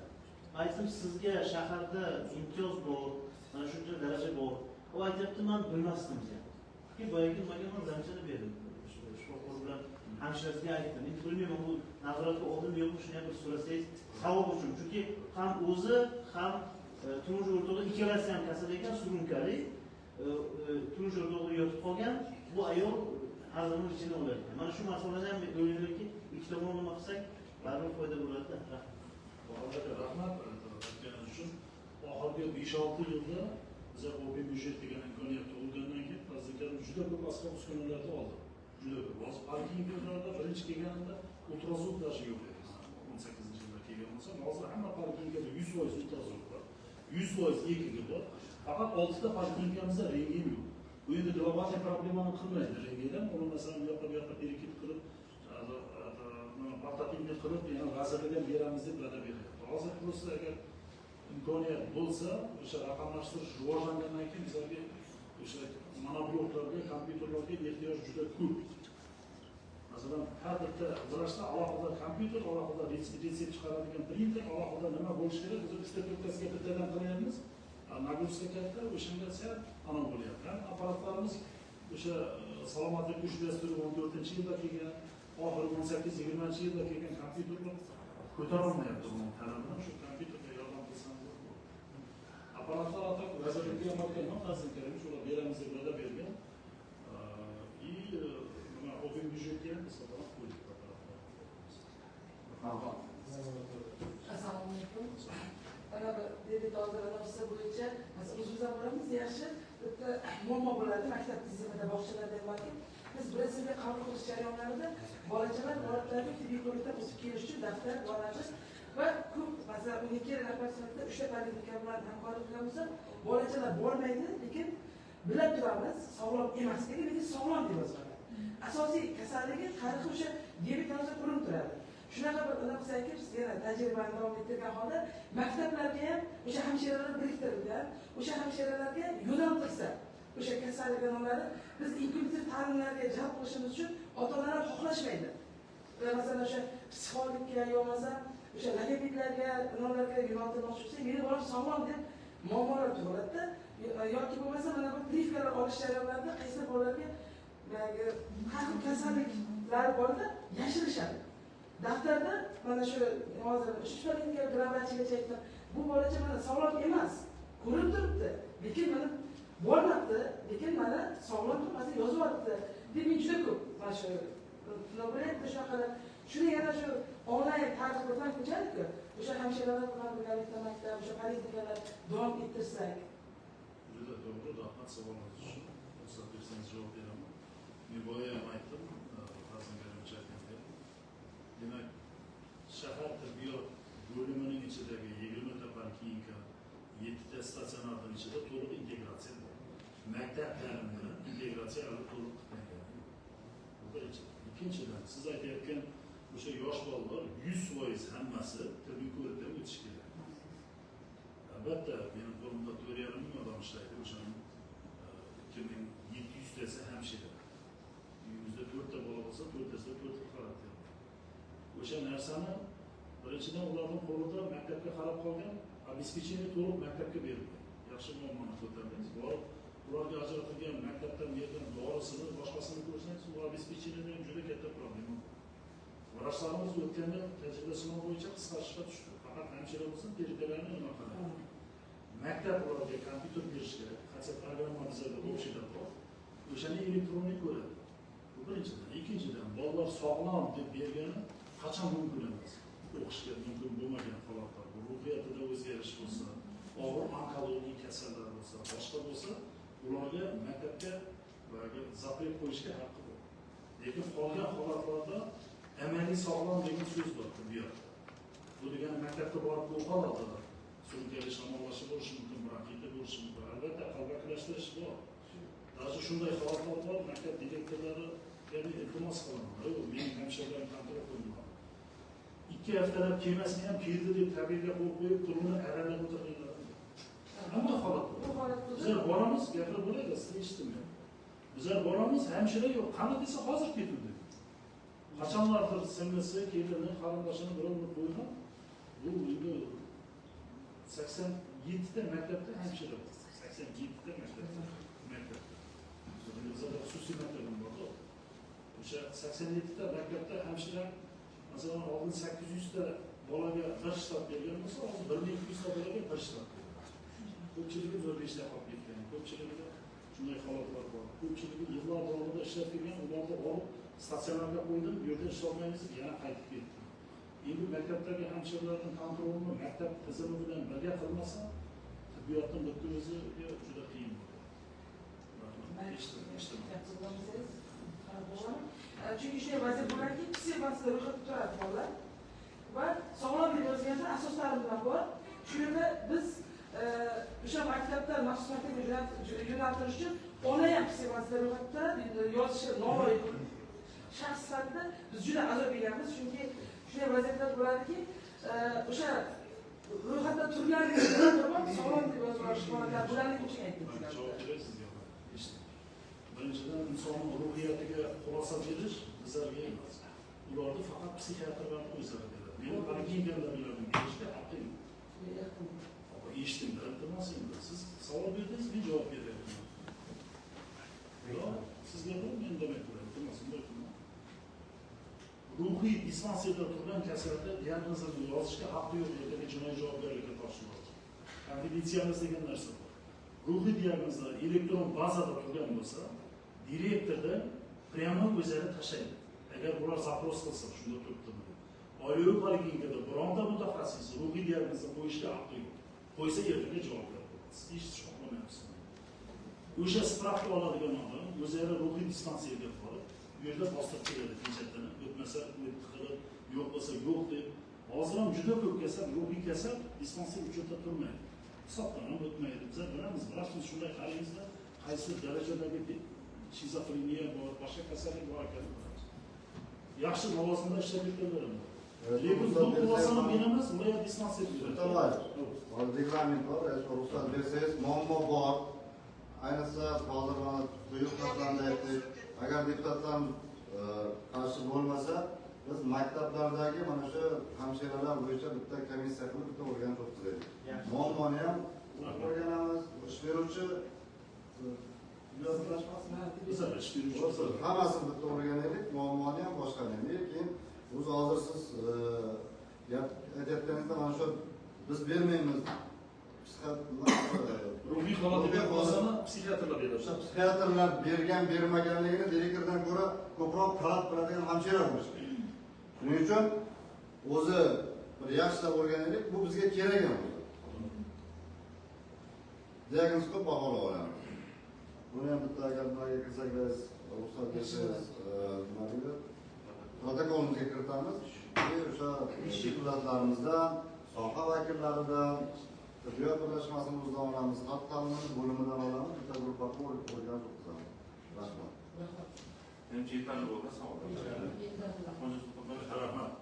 Aytdim sizga shaharda imtiyoz bor, mana shuncha daraja bor. U aytyapti men bilmasdim deyapti. Ki boyagi nimaga men zamchani berdim. Shifokor bilan hamshirasiga aytdim. Endi bilmayman bu nazoratga oldimmi yo'qmi shuni ham bir so'rasangiz savob uchun. Chunki ham o'zi ham turmush o'rtog'i ikkalasi ham kasal ekan, surunkali. Turmush o'rtog'i yotib qolgan. Bu ayol arzonni ichini olayotgan. Mana shu masalada ham o'ylaymanki, ikki tomon nima qilsak, baribir foyda bo'ladi-da. Rahmat aytganingiz uchun. Oxirgi 5-6 yilda bizlar OB byudjet degan imkoniyat tug'ilgandan keyin prezidentimiz juda ko'p asbob uskunalarni oldi. Juda ko'p. Hozir parking joylarda birinchi kelganimda ultrazvuk даже yo'q edi. 18-yilda kelgan bo'lsam, hozir hamma parkingda 100% ultrazvuk bor. 100% EKG bor. Faqat 6 ta parkingimizda rentgen yo'q. Bu endi global problemani qilmaydi rentgendan. Uni masalan bu yoqqa berkit qilib, portativni qilib, yana g'azabida beramiz deb va'da beryapti. Hozir просто agar imkoniyat bo'lsa, o'sha raqamlashtirish rivojlangandan keyin bizlarga o'sha monobloklarga, kompyuterlarga ehtiyoj juda ko'p. Masalan, har bitta vrachda alohida kompyuter, alohida retsept chiqaradigan printer, alohida nima bo'lishi kerak? Biz 3-4tasiga bittadan qilyapmiz. Nagruska katta, o'shanga sal ana bo'lyapti. Apparatlarimiz o'sha salomatlik kuch dasturi 14-yilda kelgan, oxirgi 18-20-yilda kelgan kompyuterlar ko'tara olmayapti buni talabini. Shu kompyuterga yordam qilsangiz bo'ladi. Apparatlar atak vazirlikka ham olgan, prezidentimiz ular beramiz deb va'da bergan. И nima OB byudjetga ham hisoblanib qo'ydik apparatlar. Assalomu alaykum. Ana dedi tozalanishi bo'yicha o'zimizdan boramiz, yaxshi bitta muammo bo'ladi maktab tizimida, bog'chalarda yoki biz birinchiga qabul qilish jarayonlarida bolachalar holatlarga tibbiy ko'rikdan o'sib kelish uchun daftar olamiz va ko'p masalan 12 raportlarda 3 ta poliklinika bilan hamkorlik qilamiz. Bolachalar bormaydi, lekin bilib turamiz, sog'lom emasligi, lekin sog'lom deb yoziladi. Asosiy kasalligi qariqi o'sha diabetdan ko'rinib turadi. Shunaqa bir nima qilsaki, yana tajribani davom ettirgan holda maktablarga ham o'sha hamshiralar biriktirilgan, o'sha hamshiralarga yo'naltirsa, o'sha kasallik nomlari biz inklyuziv ta'limlarga jalb qilishimiz uchun ota-onalar xohlashmaydi. Masalan, o'sha psixologga yo'lmasa, o'sha logopedlarga, nomlarga yo'naltirmoqchi bo'lsa, meni bolam sog'lom deb muammolar tug'iladi. Yoki bo'lmasa mana bu privkalar olish jarayonlarida qaysi bolalarga har xil kasalliklar borda yashirishadi. Daftarda mana shu hozir 3 grammachigacha aytdim. Bu bolacha mana sog'lom emas, ko'rinib turibdi. Lekin mana bormabdi, lekin mana sog'lom turmasa yozyapti. Deb juda ko'p mana shu nobretda shunaqalar. Shuni yana shu onlayn tadqiqotlar ko'chadi-ku. O'sha hamshiralar bilan birgalikda maktab, o'sha politikalar davom ettirsak. Juda to'g'ri, rahmat savolingiz uchun. Ruxsat bersangiz javob beraman. Men boya ham aytdim, farzandlarimcha aytdim. Demak, shahar tibbiyot bo'limining ichidagi 20 ta poliklinika, 7 ta statsionarning ichida to'liq integratsiya bor. Maktab ta'limini integratsiya hali to'liq qilmagan. Bu birinchi. Ikkinchidan, siz aytayotgan o'sha yosh bolalar 100% hammasi tibbiy ko'rikdan o'tishi kerak. Albatta, mening qo'limda 4,5 ming odam ishlaydi. O'shaning 2700 tasi hamshira. Uyimizda 4 ta bola bo'lsa, 4 tasida 4 xil xarakter. O'sha narsani birinchidan ularning qo'lida maktabga qarab qolgan, обеспечение to'liq maktabga berilgan. Yaxshi muammoni ko'tardingiz. Borib, ularga ajratilgan maktabdan bergan dorisini, boshqasini ko'rsangiz, u обеспечениеda ham juda katta problema bor. Vrachlarimiz o'tganda tajriba sinov bo'yicha qisqarishga tushdi. Faqat hamshira bo'lsa, tergalarni nima qiladi? Maktab ularga kompyuter berish kerak. Hatto programma bizada o'xshida bor. O'shani elektronik ko'radi. Bu birinchidan. Ikkinchidan, bolalar sog'lom deb bergani qachon mumkin emas? O'qishga mumkin bo'lmagan holatlar, ruhiyatida o'zgarish bo'lsa, og'ir onkologik kasallar bo'lsa, boshqa bo'lsa, ularga maktabga zapret qo'yishga haqqi bor. Lekin qolgan holatlarda amaliy sog'lom degan so'z bor tibbiyotda. Bu degani maktabga borib o'qoladi. Surunkali shamollashi bo'lishi mumkin, bronxitda bo'lishi mumkin. Albatta, qalbaklashtirish bor. Даже shunday holatlar bor, maktab direktorlari iltimos qilaman. Mening hamshiralarim kontrol qilinadi. 2 haftalab kelmasini ham keldi deb tabiiyga qo'yib, pulini aralab o'tirganlar. Hamma holat bor. Bizlar boramiz, gapirib bo'ladi, siz eshitdingmi? Bizlar boramiz, hamshira yo'q. Qani desa hozir ketuvdi. Qachonlardir singlisi, kelini, qarindosini birovni qo'ygan. Bu endi 87 ta maktabda hamshira bor. 87 ta maktabda. Bizda xususiy maktabim bor. O'sha 87 ta maktabda hamshira masalan oldin 800 ta bolaga bir shtab bergan bo'lsa, hozir 1200 ta bolaga bir shtab beradi. Ko'pchiligi 4-5 ta qolib ketgan. Ko'pchiligida shunday holatlar bor. Ko'pchiligi yillar davomida ishlab kelgan, ularni olib statsionarga qo'ydim, bu yerda ishlolmaymiz, yana qaytib ketdi. Endi maktabdagi hamshiralarning kontrolini maktab tizimi bilan birga qilmasa, tibbiyotni bitimizi juda qiyin bo'ladi. Chunki shunday vaziyat bo'ladiki, psixologik ro'yxatda turadi bolalar va sog'lomlik o'zgarishlar asoslari bilan bor. Shu yerda biz o'sha maktabda maxsus maktabga yo'naltirish uchun ona ham psixologik ro'yxatda yozishi noloyiq shaxs sifatida biz juda azob ekanmiz. Chunki shunday vaziyatlar bo'ladiki, o'sha ro'yxatda turganligi bilan sog'lom deb yozib olish holatlari bo'lanligi uchun aytdim. Birinchidan insonning ruhiyatiga xulosa berish bizlarga emas. Ularni faqat psixiatrlar qo'ysa bo'ladi. Meni poliklinikada biladim, eshitishga haqqim. Eshitdim, iltimos endi. Siz savol berdingiz, men javob beryapman. Yo'q, sizga men demak bo'ladim, iltimos bunday. Ruhiy dispanserda turgan kasallikda diagnozini yozishga haqqi yo'q, ertaga jinoiy javobgarlikka tortish lozim. Konfidensialnost degan narsa bor. Ruhiy diagnozlar elektron bazada turgan bo'lsa, direktorda prямо o'zlari tashlaydi. Agar bular zaпрос qilsa, shunda turibdimi? Oilaviy poliklinikada bironta mutaxassis ruhiy diagnozni qo'yishga haqqi yo'q. Qo'ysa ertaga javobgar bo'ladi. Siz hech shoqlamayapsiz. O'sha spravka oladigan odam o'zlari ruhiy dispanserga borib, bu yerda bostirib keladi hujjatini, o'tmasa o'tdi qilib, yo'q bo'lsa yo'q deb. Hozir ham juda ko'p kasal, ruhiy kasal dispanser uchun turmaydi. Hisobdan ham o'tmaydi. Biz bilamiz, bilasizmi, shunday qarangizda, qaysi darajadagi shizofreniya bor, boshqa kasallik bor ekanini bilamiz. Yaxshi lavozimda ishlab yurganlar bor. Lekin bu xulosani men emas, ular dispanser beradi. Hozir reglament bor, ruxsat bersangiz, muammo bor. Ayniqsa hozir mana quyuq qatlamda aytdik. Agar deputatlar qarshi bo'lmasa, biz maktablardagi mana shu hamshiralar bo'yicha bitta komissiya qilib bitta o'rganish o'tkazaylik. Muammoni ham o'rganamiz, ish beruvchi hammasini bitta o'rganaylik, muammoni ham boshqaraylik. Lekin o'zi hozir siz aytayotganingizda mana shu biz bermaymiz. Ruhiy holatiga bo'lsani psixiatrlar beradi. Psixiatrlar bergan bermaganligini direktordan ko'ra ko'proq talab qiladigan hamshira bo'lishi. Shuning uchun o'zi bir yaxshilab o'rganaylik, bu bizga kerak ham. Diagnoz ko'p bahona olamiz. Buni ham bitta agar nimaga kirsak biz ruxsat bersangiz, nima deydi? Protokolımızga kiritamiz. O'sha deputatlarimizdan, soha vakillaridan, tibbiyot birlashmasimizdan olamiz, xalq ta'limi bo'limidan olamiz, bitta guruhga o'rganib o'tkazamiz. Rahmat. Menimcha yetarli bo'ldi savol. Rahmat.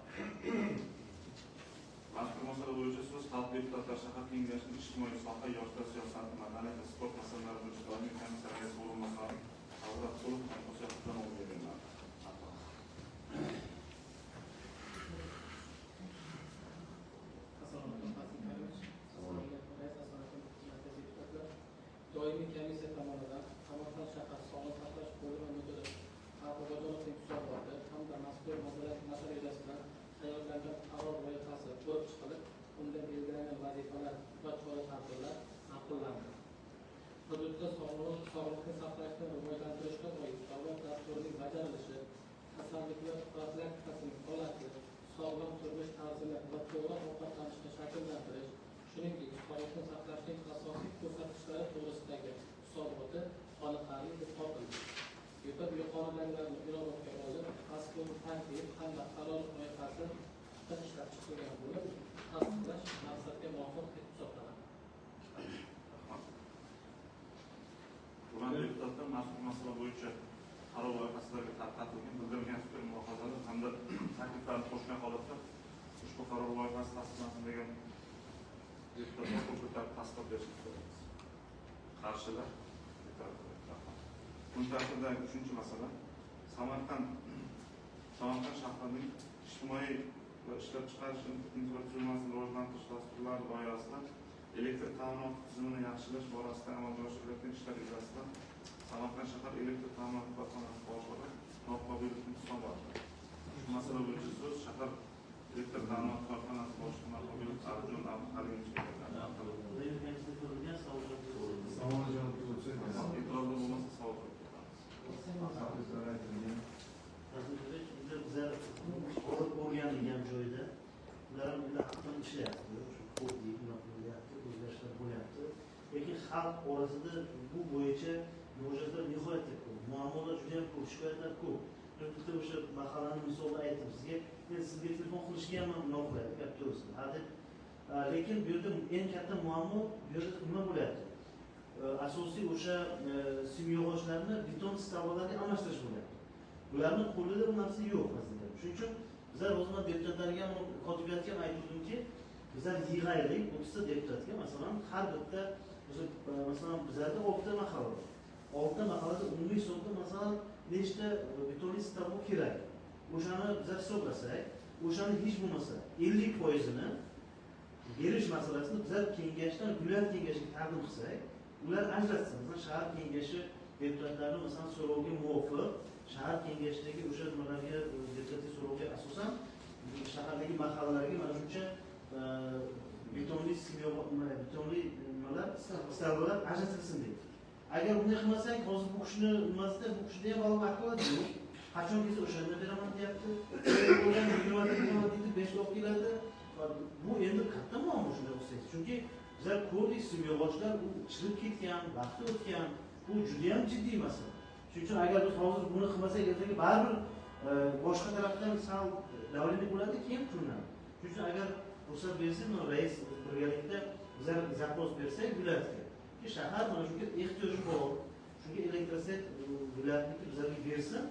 Mazkur masala bo'yicha so'z xalq deputatlar shahar kengashining ijtimoiy soha, yoshlar siyosati, madaniyat va sport masalalari bo'yicha doimiy komissiya raisi o'rinbosari Hazrat Qulov Hamqosiyatdan o'rganiladi. Doimiy komissiya tomonidan Samarqand shahar sog'liqni saqlash bo'limi mudiri Farruxxo'janovning hisoboti hamda mazkur masala yuzasidan tayyorlangan qaror loyihasi ko'rib chiqilib, unda belgilangan vazifalar va chora-tadbirlar ma'qullandi. Hududda sog'liqni saqlashni rivojlantirishga oid davlat dasturining bajarilishi, kasalliklar profilaktikasining holati, sog'lom turmush tarzini va to'g'ri ovqatlanishni shakllantirish, shuningdek sog'liqni saqlashning asosiy ko'rsatkichlari to'g'risidagi hisoboti qoniqarli deb topildi. Yuqoridagilarni inobatga olib, mazkur taklif hamda qaror loyihasi ishlab chiqilgan bo'lib, tasdiqlash maqsadga muvofiq deb hisoblanadi. Bular deputatlar mazkur masala bo'yicha qaror loyihasidagi tarqatilgan bildirilgan fikr mulohazalar hamda takliflarni qo'shgan holatda ushbu qaror loyihasi tasdiqlansin degan deputatlar ko'plar tasdiq berishni so'raymiz. Qarshilar kun tartibidagi 3-chi masala Samarqand Samarqand shahrining ijtimoiy va ishlab chiqarish infratuzilmasini rivojlantirish dasturlari doirasida elektr ta'minoti tizimini yaxshilash borasida amalga oshirilayotgan ishlar yuzasidan Samarqand shahar elektr ta'minoti korxonasi boshlig'i Noqobilov hisoboti. Shu masala bo'yicha so'z shahar elektr ta'minoti korxonasi boshlig'i Noqobilov Arjun Abduhalimovga e'tirozlar bo'lmasa savol bizlar olib o'rganilgan joyda ular ham haqqan ishlayapti, o'zgarishlar bo'lyapti. Lekin xalq orasida bu bo'yicha murojaatlar nihoyatda ko'p, muammolar juda ham ko'p, shikoyatlar ko'p. Bitta o'sha mahallani misolda aytdim sizga, men sizga telefon qilishga ham noqulay, gap to'g'risi. Lekin bu yerda eng katta muammo bu yerda nima bo'lyapti? Asosiy o'sha simyog'ochlarni beton stavbalarga almashtirish bo'lyapti. Ularni qo'lida bu narsa yo'q aslida. Shuning uchun bizlar o'zimiz deputatlarga ham, kotibiyatga ham aytdimki, bizlar yig'aylik 30 ta deputatga, masalan, har bitta masalan bizlarda 6 ta mahalla bor. 6 ta mahallada umumiy hisobda masalan nechta betonli stavba kerak? O'shani bizlar hisoblasak, o'shani hech bo'lmasa 50%ni berish masalasini bizlar kengashdan viloyat kengashiga taqdim qilsak, ular ajratsa, masalan shahar kengashi deputatlarni masalan so'rovga muvofiq shahar kengashidagi o'sha nimalarga deputatlik so'rovga asosan shahardagi mahallalarga mana shuncha betonli betonli nimalar stavbalar ajratilsin deydi. Agar bunday qilmasak, hozir bu kishini nimasida bu kishida ham balo vakolat yo'q. Qachon kelsa o'shanda beraman deyapti. O'ylan 20 deydi, 5 olib keladi. Bu endi katta muammo shunday bo'lsa. Chunki bizlar ko'rdik, simyog'ochlar u chirib ketgan, vaqti o'tgan. Bu juda ham jiddiy masala. Shuning uchun agar biz hozir buni qilmasak, ertaga baribir boshqa tarafdan sal davleniy bo'ladi, keyin tushunadi. Shuning uchun agar ruxsat bersa, rais birgalikda bizlar zapos bersak viloyatga, ki shahar mana shunga ehtiyoji bor. Shunga elektrosvet viloyatniki bizlarga bersin.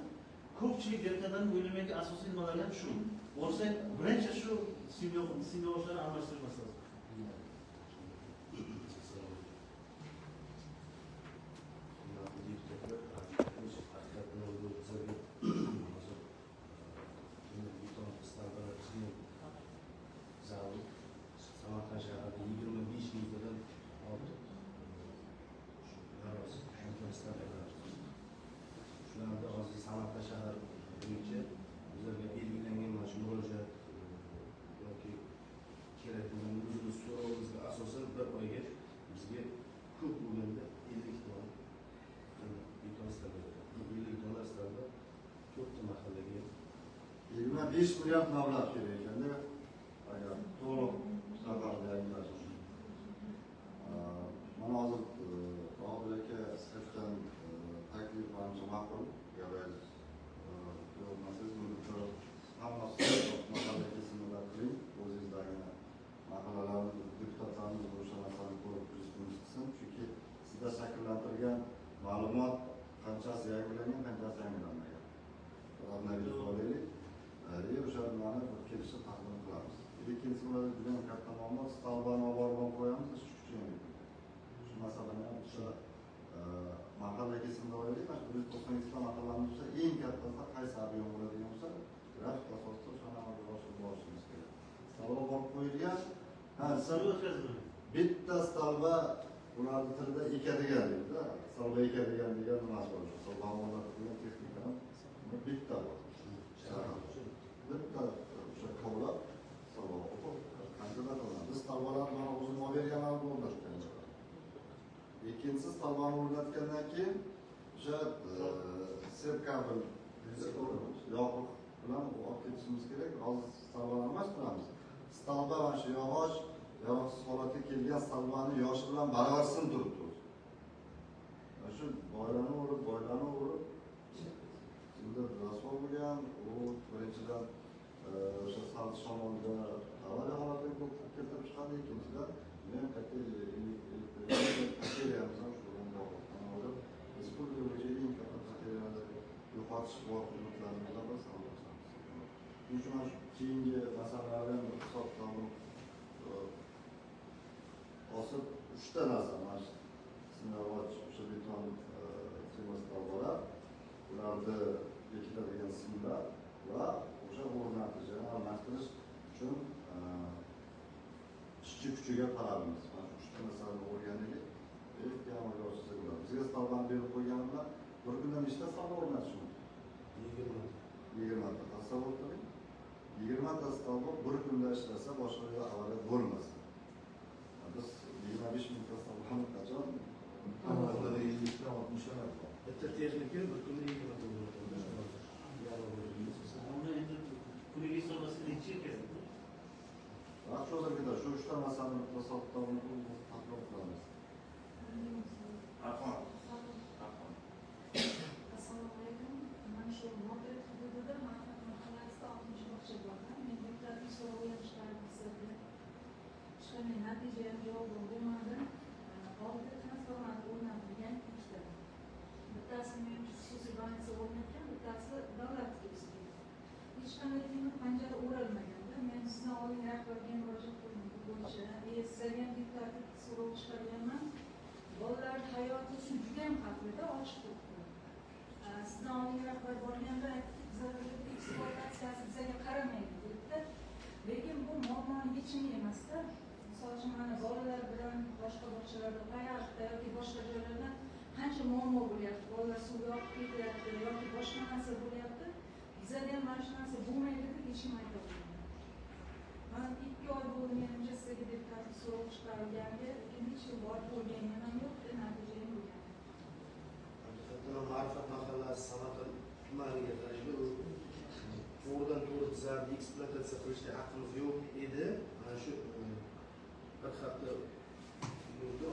Ko'pchilik deputatlarning o'ylamayotgan asosiy nimalar ham shu. Bo'lsa, birinchi shu simyog'ochlarni almashtirish masalasi. Samarqand shahrida 25 mingdan ortiq shularda hozir Samarqand shahar bo'yicha bizlarga belgilangan mana shu murojaat yoki kerak bo'lgan o'zimiz so'rovimizga asosan bir oyga bizga ko'p bo'lganda 50 ton beton stavba, 50 ton stavba to'rtta mahallaga 25 million mablag' kerak ekanda agar to'liq safarda yangilash uchun. Mana hozir Tohir aka sizdan taklif qilishim ma'qul. Agar yo'lmasangiz buni hammasi mahalla kesimida qiling. O'zingizdagi mahallalarni deputatlarimiz o'sha narsani ko'rib turishimiz qilsin. Chunki sizda shakllantirgan ma'lumot qanchasi yangilangan, qanchasi yangilanmagan. Ularni qo'yaylik. O'sha nimani bir kelishib taqdim qilamiz. Ikkinchisi bo'ladi, juda ham katta muammo, stalbani olib qo'yamiz, ish kuchayadi. Shu masalani ham o'sha mahalla kesimida olaylik, mana 192 ta mahallamiz bo'lsa, eng kattasi qaysi ob'yem bo'ladigan bo'lsa, grafik asosida o'shani amalga oshirib borishimiz kerak. Stalba borib qo'yilgan, Stalba o'tkaziladi. bitta stalba ularni tilida ekadigan deydi-da. Stalba ekadigan degan nimasi bor. Stalba o'rnatilgan texnika bitta bor. Bitta o'sha kovlab biz talbalar mana o'zim olib berganlarni o'rnatgan. Ikkinchisi talbani o'rnatgandan keyin o'sha sep kabel yopiq bilan olib ketishimiz kerak. Hozir talbalarni almashtiramiz. Stalba mana shu yog'och yaroqsiz holatga kelgan stalbani yoshi bilan baravar sinib turibdi. Shu boylarni urib shunda rasvo bo'lgan, u birinchidan o'sha salqin shamolda avariya holatini ko'p keltirib chiqadi, ikkinchidan men katta bateriyamiz ham shu bilan bog'liq. Respublika bo'yicha eng katta bateriyani yo'qotish bor hududlarimizdan biri Samarqand. Shuning uchun mana shu keyingi masalalarni ham hisobdan osib 3 ta narsa mana shu simyog'och o'sha beton sivas tolbalar, ularni bekitadigan simlar va kuchiga qararmiz. Mana shu 3 ta masalani o'rganaylik. Ilk amalga oshirsak bo'ladi. Bizga stavbani berib qo'yganim bilan bir kunda nechta stavba o'rnatish mumkin? 20 ta. Tasavvur qiling. 20 ta stavba bir kunda ishlasa boshqa yerda avariya bo'lmasa. Biz 25 mingta stavbani qachon? Amalda 50 ta 60 ta bor. Bitta texnika bir kunda 20 ta bo'ladi. Uni endi kuniga hisoblasa necha yil kerak? Shu o'zimizda shu 3 ta masalani hisobdan tahlil qilamiz. Assalomu alaykum. Mana shu Mo'g'ul hududida Manfaat mahallasida 60 bog'cha bor. Men deputatning so'roviga chiqardim. Chiqargan natija ham javob bo'lmadi. Oldi transformator o'rnatilgan ikkita. Bittasi menimcha xususiy bank o'rnatgan, bittasi davlatga ishlagan. Hech qanday temir panjara o'ralmaganda men sizni oldingi rahbarga murojaat qildim bu bo'yicha. Sizlarga ham deputatlik so'rov chiqarganman. Bolalar hayoti uchun juda ham xavflida ochiq turibdi. Sizni oldingi rahbar borganda aytdik, zaruriyat ekspluatatsiyasi bizga qaramaydi debdi. Lekin bu muammoni yechimi emasda. Misol uchun mana bolalar bilan boshqa bog'chalarda, qayoqda yoki boshqa joylarda qancha muammo bo'lyapti. Bolalar suvga oqib ketyapti yoki boshqa narsa bo'lyapti. Bizada ham mana shu narsa bo'lmaydi deb yechim aytolmayman. Man 2 oy bo'ldi menimcha sizga deputatlik so'rov chiqarilganiga, lekin hech kim borib ko'rganim ham yo'q, natija ham bo'lgan. Haqiqatan Ma'rifat mahallasi Samarqand tumaniga qarashli to'g'ridan to'g'ri bizlarni ekspluatatsiya qilishga haqqimiz yo'q edi. Mana shu bir hafta bo'ldi,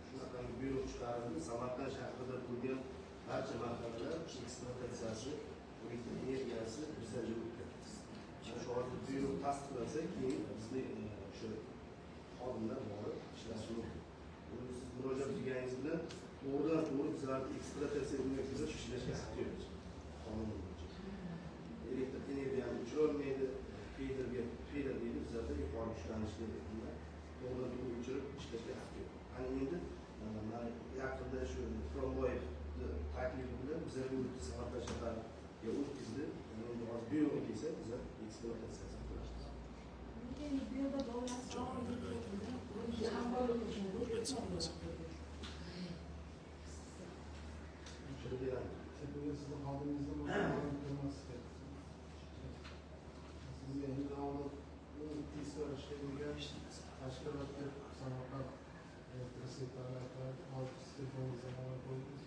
shunaqa buyruq chiqarildi. Samarqand shahrida bo'lgan barcha mahallalar ekspluatatsiyasi elektr energiyasi bizlarga o'tdi. Shu hozir buyruq tasdiqlansa, keyin bizni shu xodimlar borib ishlashi mumkin. Siz murojaat qilganingiz bilan to'g'ridan to'g'ri bizlarni ekspluatatsiya bo'lmaguncha ishlashga haqqi yo'q. Qonun bo'yicha. Elektr energiyani o'chirolmaydi, feyder deydi, bizlarda yuqori kuchlanishli to'g'ridan to'g'ri o'chirib ishlashga haqqi yo'q. Ana endi yaqinda shu Quronboyevni taklifi bilan bizlarga Samarqand shahariga o'tkazdi. Endi hozir buyruq kelsa bizlar ekspluatatsiyasini qilamiz. Bu yerda bolalar sog'lig'i Sizni xodimingizdan boshqa ko'rmas kerak. Sizga endi davlat tezkor ishlaydigan tashkilotga Samarqand sektorlarga hozir telefoningizga havola qo'ydik.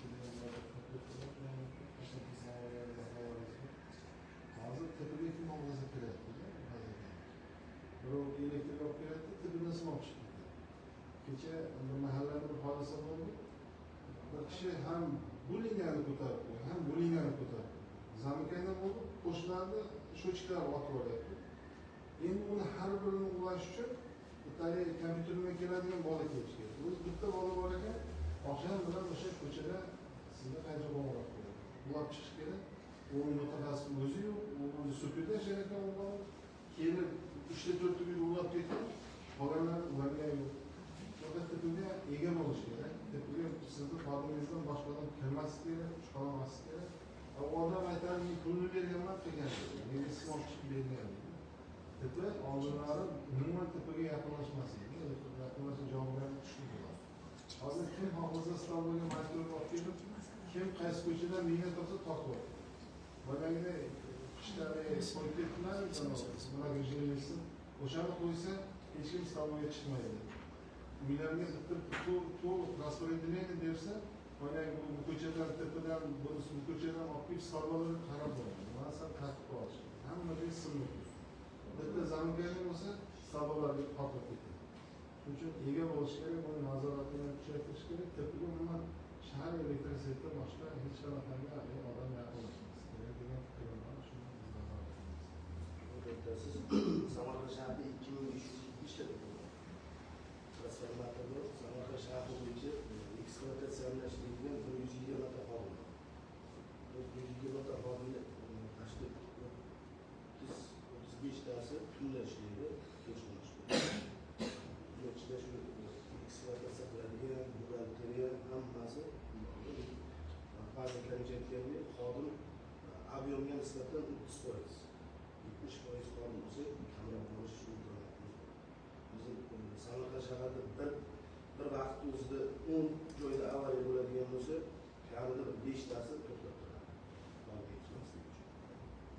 Hozir tepaga kim olg'aza kelyapti? Birov elektr olib kelyapti, tepadan simoqchi ketdi. Kecha mahallada bir hodisa bo'ldi. Bir kishi ham bu liniyani ko'tarib qo'ygan, ham bu liniyani ko'tarib qo'ygan. Zamikayda bo'ldi, qo'shnilarni shochkalar otib olyapti. Endi uni har birini ulash uchun bittagi kompyuterga keladigan bola kelish kerak. O'zi bitta bola bor ekan, oqshom bilan o'sha ko'chada sizga qancha qo'ng'iroq qiladi. Ulab chiqish kerak. U mutaxassis o'zi yo'q, u o'zi supida yashar ekan u bola. Kelib 3-4 uy ulab ketdi. Qolganlar ularga yo'q. Faqat tepaga ega bo'lish kerak. Tepaga sizni xodimingizdan boshqa odam kirmaslik kerak, chiqolmaslik kerak. U odam aytadi, pulni berganman degan. Menga simoqchi bergan. Tepa oldinlari umuman tepaga yaqinlashmaslik. Yaqinlashsa javobgarlik tushib bo'ladi. Hozir kim hofiza stavbaga majbur olib kelib, kim qaysi ko'chadan mina topsa tortib oladi. Bo'lganda qishlari qo'yib ketdilar, bunaqa jilisi. O'shani qo'ysa, hech kim stavbaga chiqmaydi. Uylarga bitta to'liq rasporedlение bersa, mana bu ko'chadan tepadan, bu ko'chadan olib kelib stavbalarga qarab bo'ladi. Mana sal tartib qilish. Hammaga sinib. Bitta zamikani bo'lsa, stavbalarga qotib ketadi. Shuning uchun ega bo'lish kerak, buni nazoratini kuchaytirish kerak. Tepaga umuman shahar elektrosetidan boshqa hech qanaqa odam yaqinlashmas kerak degan fikrim bor. Shuni Siz Samarqand shahrida 2300 ta transformator bor. Samarqand shahri bo'yicha ekspluatatsiyalashtirilgan 120 ta xodim bor. 120 ta xodimni tashkil 35 tasi tunda ishlaydi, kech ishlaydi. Ichida shu ekspluatatsiya qiladigan buxgalteriya hammasi ba'zi kamchiliklarni xodim объемga nisbatan 30%. 70% xodim bo'lsa kamroq bo'lishi imkoniyatimiz bor. Samarqand shahrida bir vaqt o'zida 10 joyda avariya bo'ladigan bo'lsa, kamida 5 tasi to'xtab turadi.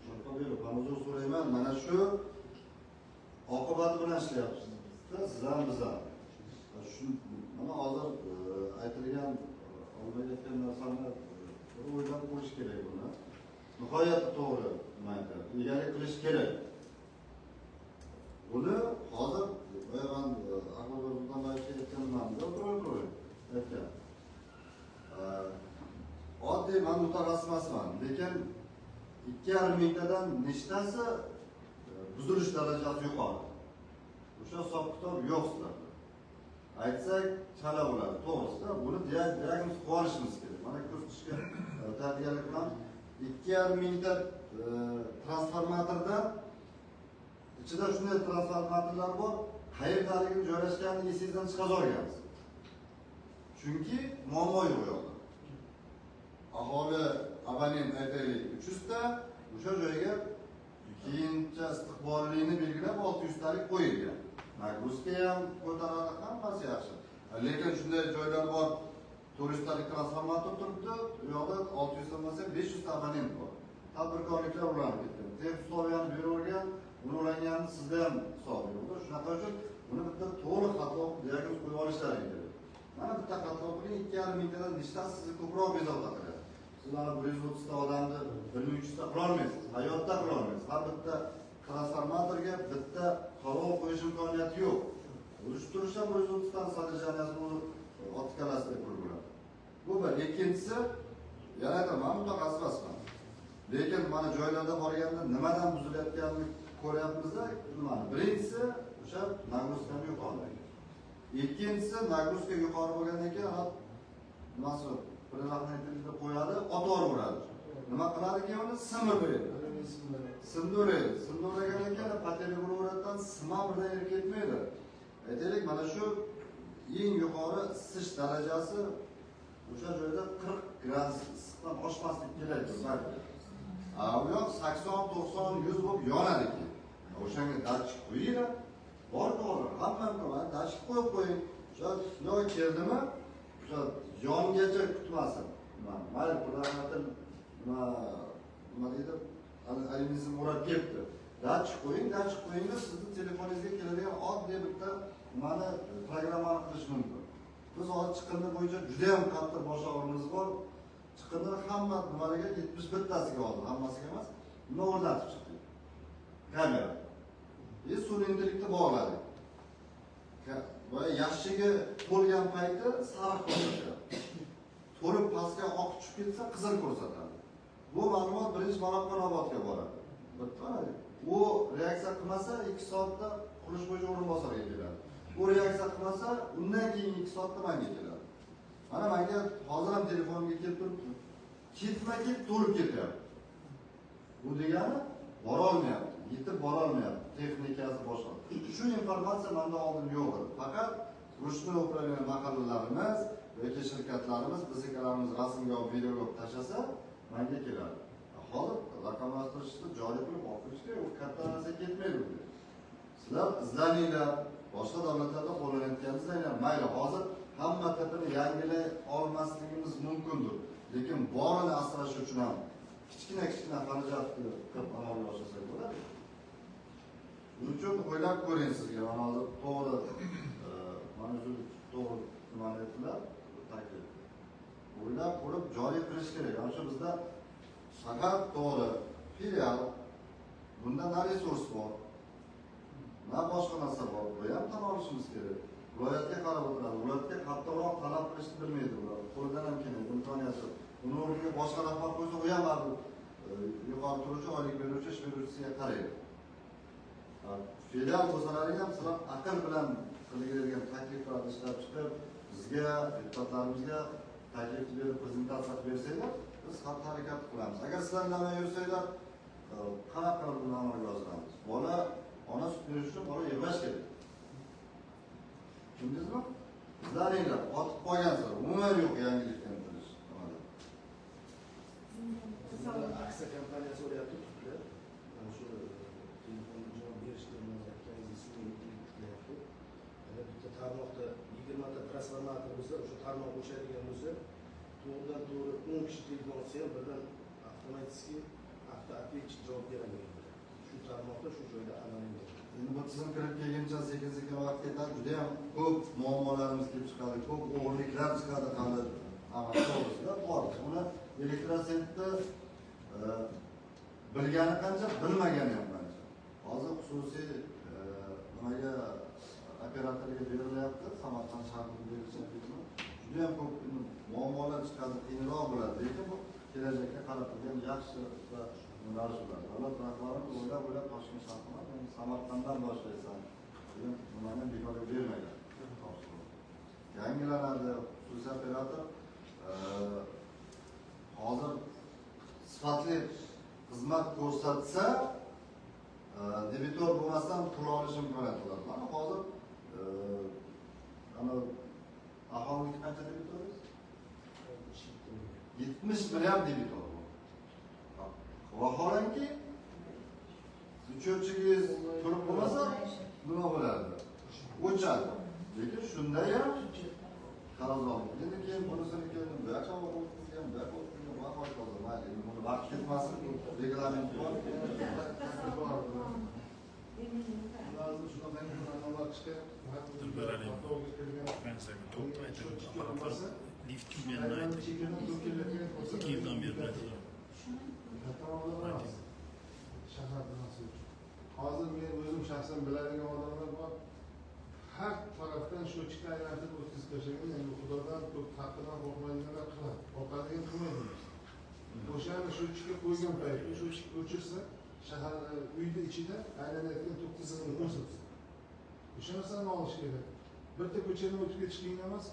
Shunaqa berib, man uzr so'rayman, mana shu oqibati bilan ishlayapsiz. Siz ham biz ham. Shu mana hozir aytilgan olmayotgan narsani bir o'ylab qo'yish kerak buni. Nihoyatda to'g'ri nima aytadi? Egalik qilish kerak. Buni hozir man Ahmad Sultonboyevga aytganman, to'g'ri aytgan. Oddiy man mutaxassis emasman, lekin 2,5 mingtadan nechtasi buzilish darajasi yuqori. O'sha hisob-kitob yo'q sizlarda. Aytsak chala bo'ladi, to'g'risida. Buni diagnoz qo'yib olishimiz kerak. Mana ko'z chiqishga tayyorgarlik bilan 2,5 mingta transformatordan ichida shunday transformatorlar bor, qayerdaligini joylashganini esingizdan chiqargansiz. Chunki muammo yo'q yo'qda. Aholi abonent aytaylik 300 ta, o'sha joyga keyincha istiqbollini belgilab 600 talik qo'yilgan. Nagruska ham ko'taradi, hammasi yaxshi. Lekin shunday joylar bor, 400 talik transformator turibdi, u yoqda 600 emas, 500 ta abonent bor. Tadbirkorliklar ulanib ketgan. Texnologiyani beravergan, uni ulanganini sizda ham hisobi yo'q. Shunaqa uchun buni bitta to'liq xato diagnoz qo'yib olishlari kerak. Mana bitta xato qiling, 2,5 mingtadan nechtasi sizni ko'proq bezovta qiladi. Sizlar 130 ta odamni 1300 ta qila olmaysiz, hayotda qila olmaysiz. Har bitta transformatorga bitta havo qo'yish imkoniyati yo'q. Urishtirish ham 130 ta sadajaniyasini otikalasida qilib bo'ladi. Bu bir. Ikkinchisi, yana aytaman, mutaxassis emasman. Lekin mana joylarda borganda nimadan buzilayotganini ko'ryapmiz-da, nimani? Birinchisi o'sha nagruskani yuqori. Ikkinchisi nagruska yuqori bo'lgandan keyin nimasi prenaxnaytilda qo'yadi, otor uradi. Nima qiladi keyin uni simiradi. Sindiradi. Sindirgandan keyin patologiya bo'laveradidan simamdan erib ketmaydi. Aytaylik, mana shu eng yuqori isish darajasi o'sha joyda 40 gradus issiqdan oshmaslik kerak. U yoq 80, 90, 100 bo'lib yonadi keyin. O'shanga datchik qo'yinglar. Bor-bor, hamma imkoniyat datchik qo'yib qo'ying. O'sha sinov keldimi, o'sha yongacha kutmasin. Mayli, bularni nima deydi? Alimizm o'rab ketdi. Datchik qo'yingda sizni telefoningizga keladigan oddiy bitta nimani programmani qilish mumkin. Biz hozir chiqindi bo'yicha juda ham qattiq bosh og'rig'imiz bor. Chiqindining hamma nimalariga 71 tasiga oldi, hammasiga emas. Buni o'rnatib chiqdik. Kamera. Sulindirlikni bog'ladik. Va yaxshiga to'lgan payti sariq ko'rsatadi. To'lib pastga oq tushib ketsa qizil ko'rsatadi. Bu ma'lumot birinchi Marokkanobodga boradi. Bitta u reaksiya qilmasa 2 soatda qurish bo'yicha o'rinbosarga keladi. U reaksiya qilmasa undan keyin 2 soatda menga keladi. Mana menga hozir ham telefonimga kelib turibdi. Ketma-ket to'lib ketyapti. Bu degani bora olmayapti, yetib bora olmayapti. Texnikasi boshqa. Shu informatsiya menda oldin yo'q edi. Faqat rushni upravleniya mahallalarimiz yoki shirkatlarimiz bizikalarimiz rasmga olib, videoga olib tashlasa, menga keladi. Hozir raqamlashtirishni joriy qilib o'qishga u katta narsa ketmaydi. Sizlar izlaninglar, boshqa davlatlarda qo'llanayotganingizda mayli, hozir hamma tepini yangilay olmasligimiz mumkindir. Lekin borini asrash uchun ham kichkina xarajat qilib amalga oshirsak bo'ladi. Shuning uchun o'ylab ko'ring sizga. Mana hozir to'g'ri nima aytdilar? Taklif. O'ylab ko'rib joriy qilish kerak. Ana shu bizda shahar to'g'ri, filial, bunda na resurs bor, na boshqa narsa bor. Bu ham tan olishimiz kerak. Viloyatga qarab o'tiradi. Viloyatga qattiqroq talab qilishni bilmaydi ular. Qo'lidan ham kelmaydi, imkoniyati. Uni o'rniga boshqa rahbar qo'ysa, u ham yuqori turuvchi, oylik beruvchi, ish beruvchisiga qaraydi. Filial bo'lsalaring ham sizlar aql bilan qiladigan takliflarni ishlab chiqib, bizga, deputatlarimizga taklif berib, prezentatsiya qilib bersanglar, biz xatti harakat qilamiz. Agar sizlar indamay yursanglar, qanaqa qilib buni amalga oshiramiz? Bola ona sut berish uchun bola yig'lash kerak. Tushundingizmi? Sizlaringlar qotib qolgansizlar, umuman yo'q yangilikdan intilish. Aksiya kompaniyasi o'rayapti tutdi. Mana shu telefonga javob berishga munosabatlarni qilyapti. bo'lsa, o'sha tarmoq o'chadigan bo'lsa, to'g'ridan to'g'ri 10 kishi telefon olsa ham birdan avtomatik ответчик javob beradigan bo'ladi. Shu tarmoqda shu joyda anonim. Endi bu tizim kirib kelguncha sekin vaqt ketadi. Juda ham ko'p muammolarimiz kelib chiqadi, ko'p o'g'irliklar chiqadi hali amal to'g'risida bor. Uni elektrosentni bilgani qancha, bilmagani ham qancha. Hozir xususiy nimaga operatorga berilyapti, Samarqand shahrida berishyapti. Juda ham ko'p muammolar chiqadi, qiyinroq bo'ladi. Lekin bu kelajakka qarab turgan yaxshi va yo'nalishlar. Davlat rahbarimiz o'ylab Toshkent shahrini Samarqanddan boshlaysan degan nimani bekorga bermagan. Yangilanadi xususiy operator hozir sifatli xizmat ko'rsatsa debitor bo'lmasdan pul olish imkoniyati bor. Mana hozir ana aholisi qancha debitorimiz? 70 milliard debitor bor. Vaholanki uchuvchingiz turib bo'lmasa nima bo'ladi? O'chadi. Lekin shunda ham qarzdorlik. Endi keyin bunisini keyin bu yoqqa o'tkazgan, bu yoqqa o'tkazgan, va hokazo. Mayli, buni vaqt ketmasin, reglament bor. Hozir shunaqangi ma'lumotlar chiqib, Lift men aytdi. 2 yildan beri aytadi. Hozir men o'zim shaxsan biladigan odamlar bor. Har tarafdan shu chiqib aylantirib o'tkazib tashlagan, endi xudodan ko'p haqqidan qo'rqmaydiganlar qiladi. Qo'rqadigan qilmaydi. O'shani shu chiqib qo'ygan paytda shu chiqib o'chirsa, shahar uyda ichida aylanayotgan to'q tizimini ko'rsatsa. O'sha narsani olish kerak. Bitta ko'chadan o'tib ketish qiyin emas.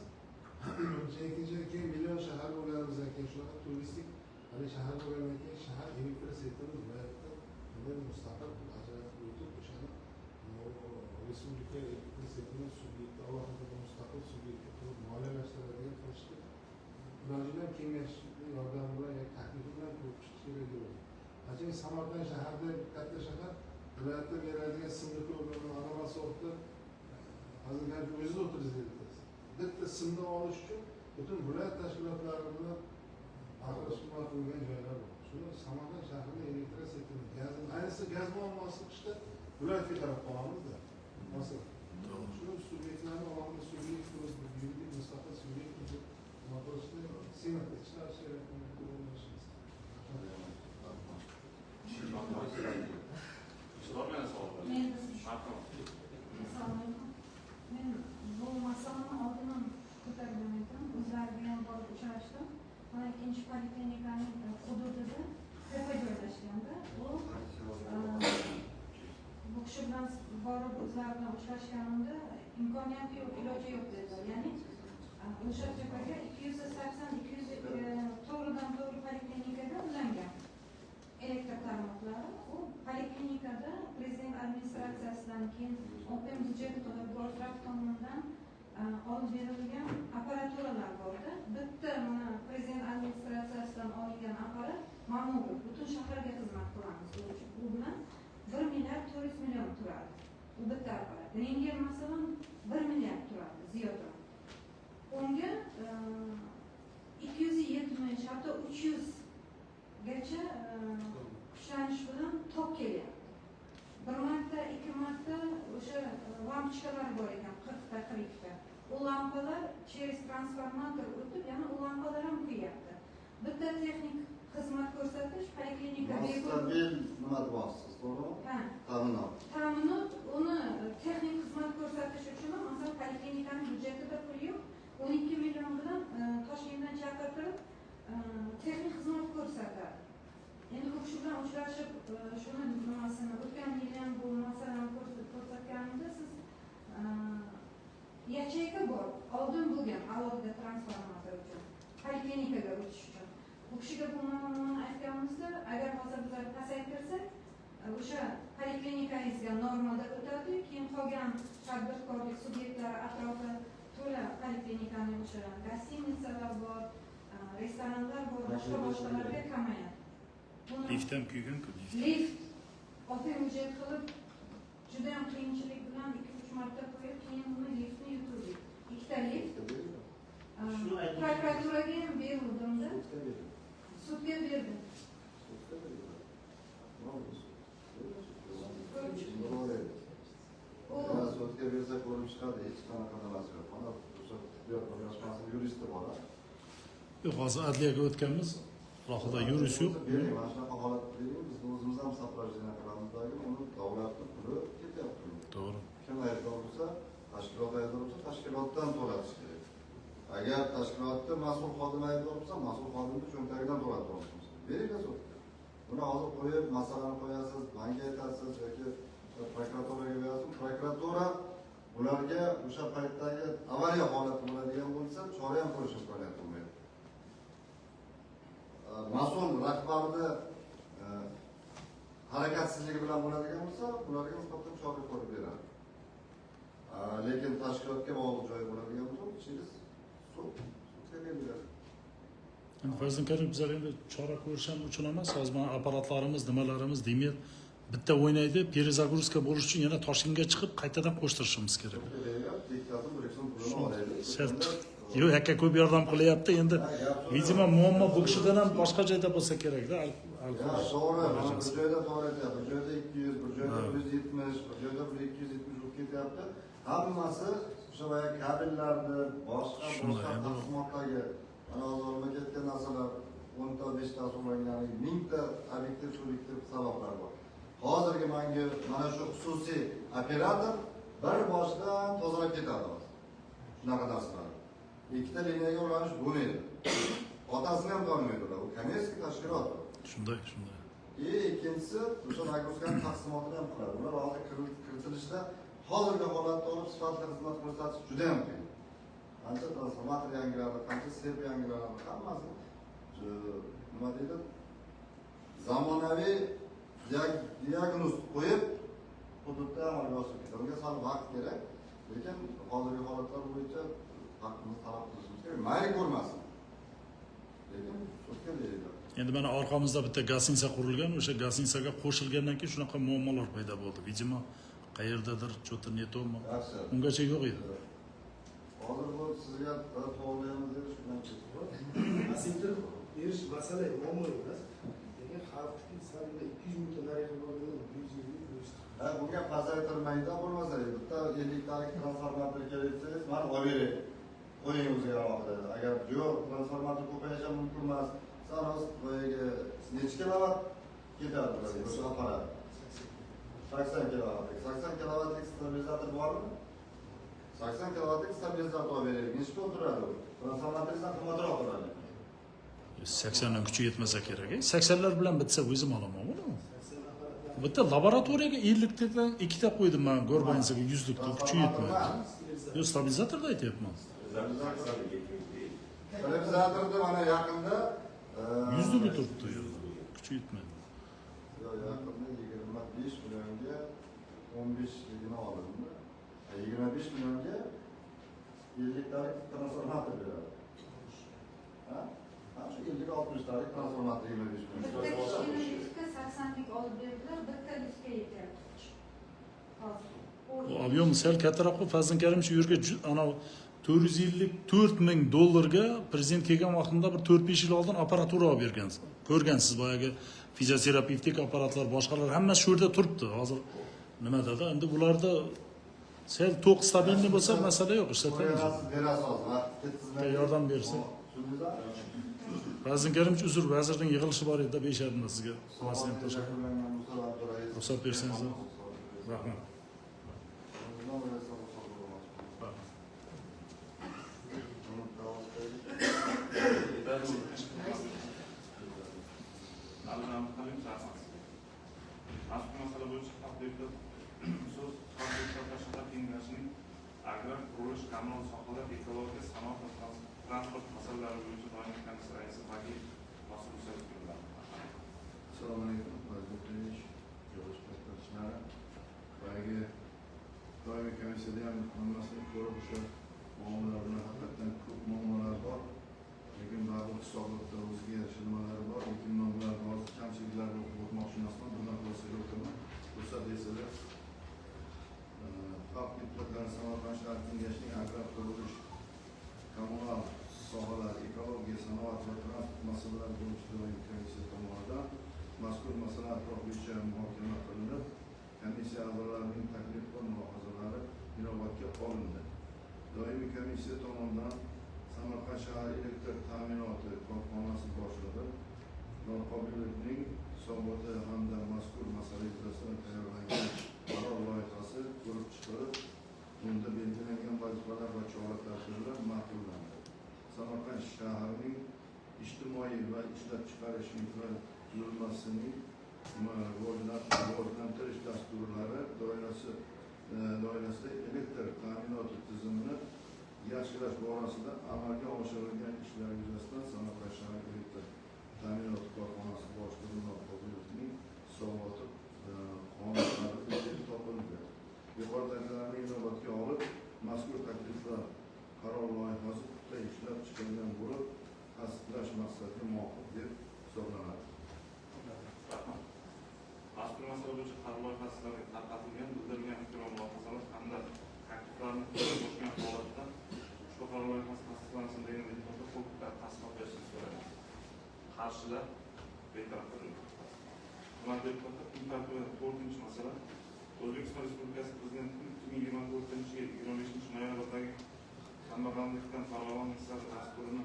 Ikkinchidan keyin million shahar bo'lganimizdan keyin shunaqa turistik hali shahar bo'lgandan keyin shahar elektrositini viloyatda mustaqil ajratib o'tib o'shani respublika elektrositini subyekti alohida mustaqil subyekti qilib moliyalashtiradigan qilishni ilojidan kengash yordami bilan taklifi bilan ko'rib chiqish kerak bo'ladi. Chunki Samarqand shaharda katta shahar viloyatda beradigan simlik o'rnini anomasi ortda hozirgi o'ziz o'tirsangiz bitta simni olish uchun butun viloyat tashkilotlari bilan aralashma qilgan joylar bor. Shuni Samarqand shahrini elektrositini, ayniqsa gaz muammosini qishda viloyatga qarab qolamizda. Masalan, shu subyektlarni olamda subyekt qilib, yuridik mustaqil subyekt qilib qilishni senatda ishlash kerak. Men bu masalani oldin ko'targan edim. O'zlari bilan borib uchrashdim. Mana ikkinchi poliklinikaning hududida tepa joylashganda bu kishi bilan borib o'zlari bilan uchrashganimda imkoniyati yo'q, iloji yo'q dedilar. Ya'ni o'sha tepaga 280-200 to'g'ridan to'g'ri poliklinikaga ulangan elektr tarmoqlari. U poliklinikada prezident administratsiyasidan keyin OPM budjeti boshliq tomonidan olib berilgan apparaturalar borda. Bitta mana prezident administratsiyasidan olingan apparat mamograf butun shaharga xizmat qilamiz. U bilan 1 milliard 400 million turadi. Bu bitta apparat. Rentgen masalan 1 milliard turadi ziyoda. Unga 270 hatto 300 gacha kuchlanish bilan tok kelyapti. Bir marta, 2 marta o'sha lampochkalar bor ekan, 40 ta, 42 ta. O lampalar через transformator o'tib, yana o lampalar ham kuyapti. Bitta texnik xizmat ko'rsatish poliklinika bepul. Nima deyapsiz, to'g'rimi? Ha. Ta'minot. Ta'minot uni texnik xizmat ko'rsatish uchun masalan poliklinikaning budjetida pul yo'q. 12 million bilan Toshkentdan chaqirtirib texnik xizmat ko'rsatadi. Endi u kishi bilan uchrashib shuni nimasini o'tgan yil ham bu masalani ko'rsatganimda siz yacheyka bor, oldin bo'lgan alohida transformator uchun, poliklinikaga o'tish uchun. Bu kishiga bu muammoni aytganimizda, agar hozir bizlar pasaytirsak, o'sha poliklinikangizga normada o'tadi, keyin qolgan tadbirkorlik subyektlari atrofi to'la poliklinikaning o'sha gostinitsalar bor, restoranlar bor, boshqalarga kamayadi. Lift ham kuygan-ku. Lift OPM budjet qilib juda ham qiyinchilik bilan 2-3 marta qo'yib, keyin uni liftni yuturdik. 2 ta lift. Shuni aytmoqchi. Prokuraturaga ham beruvdimda. Sudga berdim. Sudga berdim. Sudga berdim. Nima Ko'rib chiqdim. bo'ldi? U Ya sudga bersa ko'rib chiqadi, hech qanaqa nimasi yo'q. Mana o'sha tibbiyot birlashmasini yuristi bor. Yo'q, hozir adliyaga o'tganmiz. Alohida yurist yo'q. Bering, mana shunaqa holat bering, biz o'zimiz ham soprovождение qilamizki, uni davlatni puli ketyapti. To'g'ri. Kim aybdor bo'lsa, tashkilot aybdor bo'lsa, tashkilotdan to'latish kerak. Agar tashkilotda mas'ul xodim aybdor bo'lsa, mas'ul xodimni cho'ntagidan to'latib olishimiz kerak. Bering sudga. Buni hozir qo'yib, masalani qo'yasiz, manga aytasiz yoki prokuraturaga berasiz. Prokuratura ularga o'sha paytdagi avariya holati bo'ladigan bo'lsa, chora ham ko'rish imkoniyati bo'lmaydi. Mas'ul rahbarni harakatsizligi bilan bo'ladigan bo'lsa, ularga nisbatan chora ko'rib beradi. Lekin tashkilotga bog'liq joy bo'ladigan bo'lsa, ichingiz sudga beriladi. Endi Fazlin Karim bizlar endi chora ko'rish ham uchun emas, hozir mana apparatlarimiz, nimalarimiz demak bitta o'ynaydi, перезагрузка bo'lish uchun yana Toshkentga chiqib qaytadan qo'shtirishimiz kerak. Yo'q, yakka ko'p yordam qilyapti. Endi видимо muammo bu kishidan ham boshqa joyda bo'lsa kerak-da. To'g'ri, mana bu joyda to'g'ri aytyapti. Bu joyda 200, bu joyda 170, bu joyda 270 bo'lib ketyapti. Hammasi o'sha kabellarni, boshqa taqsimotlarga mana hozir ketgan narsalar 10 ta 5 ta so'ralgan 1000 ta obyektiv subyektiv sabablar bor. Hozirgi mana shu xususiy operator bir boshdan tozalab ketadi. Shunaqa narsalar. Ikkita liniyaga ulanish bo'lmaydi. Otasini ham tanmaydilar. U kommersiya tashkilot. Shunday. Ikkinchisi o'sha naguzgan taqsimotini ham qiladi. Ular hozir kiritilishda hozirgi holatda olib sifatli xizmat ko'rsatish juda ham qiyin. Qancha transformator yangiladi, qancha sep yangiladi, hammasi nima deydi? Zamonaviy diagnoz qo'yib hududda amalga oshirib ketadi. Unga sal vaqt kerak, lekin hozirgi holatlar bo'yicha haqqimizni talab qilishimiz kerak. Mayli ko'rmasin. Lekin sudga beriladi. Endi mana orqamizda bitta gasinsa qurilgan, o'sha gasinsaga qo'shilgandan keyin shunaqa muammolar paydo bo'ldi. Видимо, qayerdadir cho'tir netommi? Ungacha yo'q edi. Hozir bu sizga to'g'rilaymiz deyish bilan ketdi. Gasinsa berish masala muammo emas. Lekin xalqning hisobiga 200 ming narxi bo'lgan 120 Ha, bunga pasaytirmaydi bo'lmasa, bitta 50 talik transformator kerak desangiz, mana olib bering. Qo'ying o'ziga alohida. Agar yo'q, transformator ko'payishi mumkin emas. Sanos boyaga necha kilovat ketadi o'sha apparat? 80 kilovat. 80 kilovatlik stabilizator bormi? 80 kilovatlik stabilizator olib bering. Nechta o'tiradi? Transformatordan qimmatroq turadi. 80 dan kuchi yetmasa kerak. 80lar bilan bitsa o'zim olaman buni. Bitta laboratoriyaga 50 tadan ikkita qo'ydim men Gorbansaga 100 lik kuchi yetmaydi. Yo, stabilizatorda aytyapman. Stabilizatorda mana yaqinda 100 lik turibdi, kuchi yetmaydi. Yo, yaqinda 25 millionga 15 ligini olindi. 25 millionga 50 talik transformator beradi. Ha? Shu 50-60 talik transformator 25 million. bitta kichkina diskka 80 lik olib berdilar, bitta diskka yetyapti. Bu ob'yom sal kattaroq. Fazlin Karim shu yerga ana 454 ming dollarga prezident kelgan vaqtida bir 4-5 yil oldin apparatura olib bergansiz. Ko'rgansiz boyagi fizioterapevtik apparatlar, boshqalar hammasi shu yerda turibdi. Hozir nimada-da endi ularda sal to'q stabilni bo'lsa masala yo'q, ishlatamiz. Yordam bersa. Fazlin Karim uzr, vazirning yig'ilishi bor edi, beshadim sizga. Maslahat tashakkur. Ruxsat bersangiz. Rahmat. Mazkur masala bo'yicha tadbirkor so'z tashkilot kengashining agrar qurilish kommunal sohalar ekologiya sanoat va transport masalalari bo'yicha doimiy komissiya raisi Bagir Rasul so'zladi. Assalomu alaykum, hurmatli yig'ilishlar. Boyagi doimiy komissiyada ham hammasini ko'rib o'sha muammolar bilan haqiqatdan ko'p muammolar bor. Lekin baribir hisobotda o'ziga yarasha nimalar bor. Lekin men bularni hozir kamchiliklarni o'qib o'tmoqchi emasman. Bundan xulosaga o'taman. Ruxsat bersalar, Xalq deputatlari Samarqand shahar kengashining agrar qurilish kommunal va transport masalalari bo'yicha doimiy komissiya tomonidan mazkur masala atroflicha muhokama qilinib, komissiya a'zolarining taklif va mulohazalari inobatga olindi. Doimiy komissiya tomonidan Samarqand shahar elektr ta'minoti korxonasi boshlig'i Norqobilovning hisoboti hamda mazkur masala yuzasidan tayyorlangan qaror loyihasi ko'rib chiqilib, unda belgilangan vazifalar va chora-tadbirlar ma'qullandi. Samarqand shahrining ijtimoiy va ishlab chiqarish infratuzilmasining rivojlantirish dasturlari doirasida elektr ta'minoti tizimini yaxshilash borasida amalga oshirilgan ishlar yuzasidan Samarqand shahar elektr ta'minoti korxonasi boshlig'i Norqobilovning hisoboti qonunlari topildi. Yuqoridagilarni inobatga olib, mazkur takliflar qaror loyihasi puxta ishlab chiqilgan bo'lib, tasdiqlash maqsadiga muvofiq deb hisoblanadi. Mazkur masala bo'yicha qaror loyihasiga tarqatilgan bildirilgan fikr va mulohazalar hamda takliflarni qo'shgan holatda ushbu qaror loyihasi tasdiqlansin degan deputatlar huquqlar tasdiq berishni so'raydi. Qarshilar betaraf qilinadi. Hurmatli deputatlar, kun tartibida 4-chi masala O'zbekiston Respublikasi Prezidentining 2024-yil 25 noyabrdagi kambag'allikdan parvarona misali dasturini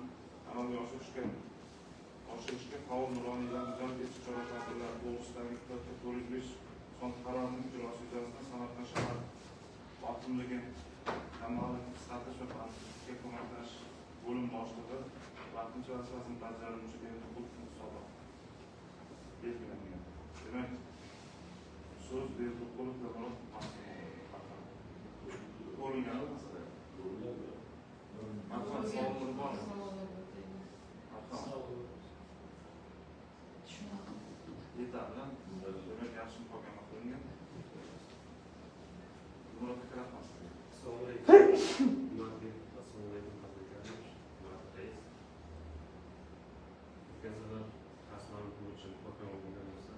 amalga oshirishga faol nuroniylarni jalb etish chora-tadbirlari to'g'risidagi 405 son qarorining ijrosi yuzasidan Samarqand shahar hokimligi kambag'allikni qisqartirish va bandlikka ko'maklashish bo'lim boshlig'i vaqtincha vazifasini bajaruvchi Berdiqulov hisobot belgilangan. Demak, so'z Berdiqulov va ko'rilgan masala. Marhamat, savollar bormi? Yetarli. Demak, yaxshi muhokama qilingan. Murat rahmat. Assalomu alaykum. Assalomu alaykum. O'tkazalar rasman bo'yicha muhokama bo'lgan bo'lsa,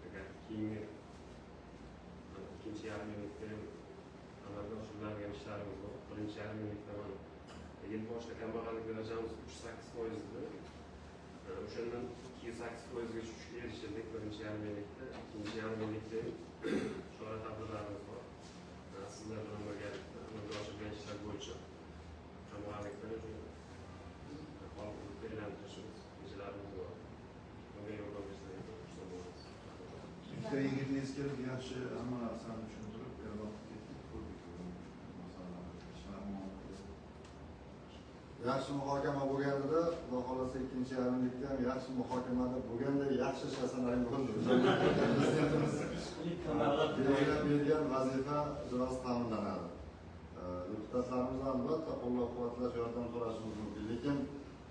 agar keyingi ikkinchi yarim yillikda amalga oshiriladigan ishlarimiz bor. Birinchi yarim yillikda yil boshida kambag'allik darajamiz 3.8% edi. O'shandan 2.8% ga erishildik birinchi yarim yillikda. Ikkinchi yarim yillikda chora-tadbirlarimiz bor. Sizlar bilan birgalikda amalga oshirilgan ishlar bo'yicha kambag'allikdan xalqni aylantirishimiz rejalarimiz bor. Bunga yordam bersangiz xursand bo'lamiz. Ikkita yigitni kelib yaxshi hamma narsani tushuntirib, e'lon ketdik, ko'rdik. Yaxshi muhokama bo'lganida, Xudo xolasa ikkinchi yarimlikda ham yaxshi muhokamada bo'lganda yaxshi shasanlar bo'ldi. Belgilab bergan vazifa ijrosi ta'minlanadi. Deputatlarimiz albatta qo'llab-quvvatlash, yordam so'rashimiz mumkin, lekin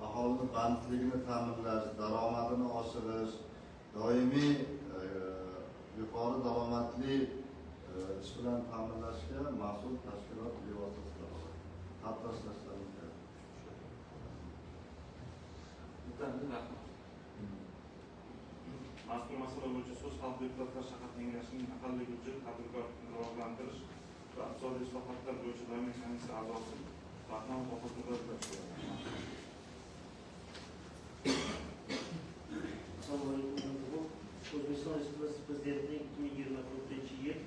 aholini bandligini ta'minlash, daromadini oshirish, doimiy yuqori daromadli ish bilan ta'minlashga mas'ul tashkilot bevosita qatnashlashlari kerak. Mazkur masala bo'yicha so'z xalq deputatlar shahar kengashining mahalliy byudjet tadbirkorlikni rivojlantirish va iqtisodiy islohotlar bo'yicha doimiy komissiya a'zosi Rahmon Boqotovga topshirildi. Assalomu alaykum. O'zbekiston Respublikasi Prezidentining 2024-yil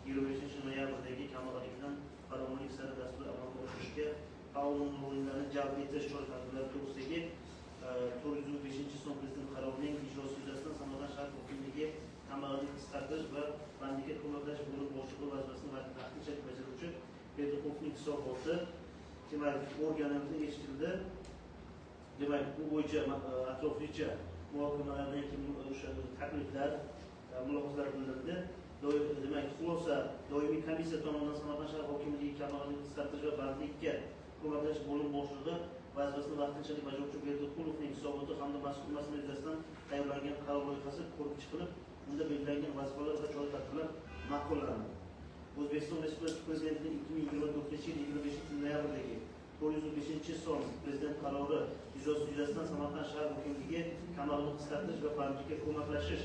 25-noyabrdagi kambag'allikdan parvarona sari dasturi amalga oshirishga faol nuroniylarni jalb etish chora-tadbirlari to'g'risidagi 405-son Prezident qarorining ijrosi yuzasidan Samarqand shahar hokimligi kambag'allikni qisqartirish va bandlikka ko'maklash bo'lim boshlig'i vazifasini vaqtincha bajaruvchi Berdiqulovning hisoboti organimizda eshitildi. Demak, bu bo'yicha atroflicha muhokamalardan keyin o'sha takliflar, mulohazalar bildirildi. Demak, xulosa doimiy komissiya tomonidan Samarqand shahar hokimligi kambag'allikni qisqartirish va bandlikka ko'maklash bo'lim boshlig'i vazifasini vaqtinchalik bajaruvchi Berdiqulovning hisoboti hamda mazkur masala yuzasidan tayyorlangan qaror loyihasi ko'rib chiqilib, unda belgilangan vazifalar va chora-tadbirlar ma'qullandi. O'zbekiston Respublikasi Prezidentining 2024-yil 25-noyabrdagi 405-son Prezident qarori ijrosi yuzasidan Samarqand shahar hokimligi kambag'allikni qisqartirish va bandlikka ko'maklashish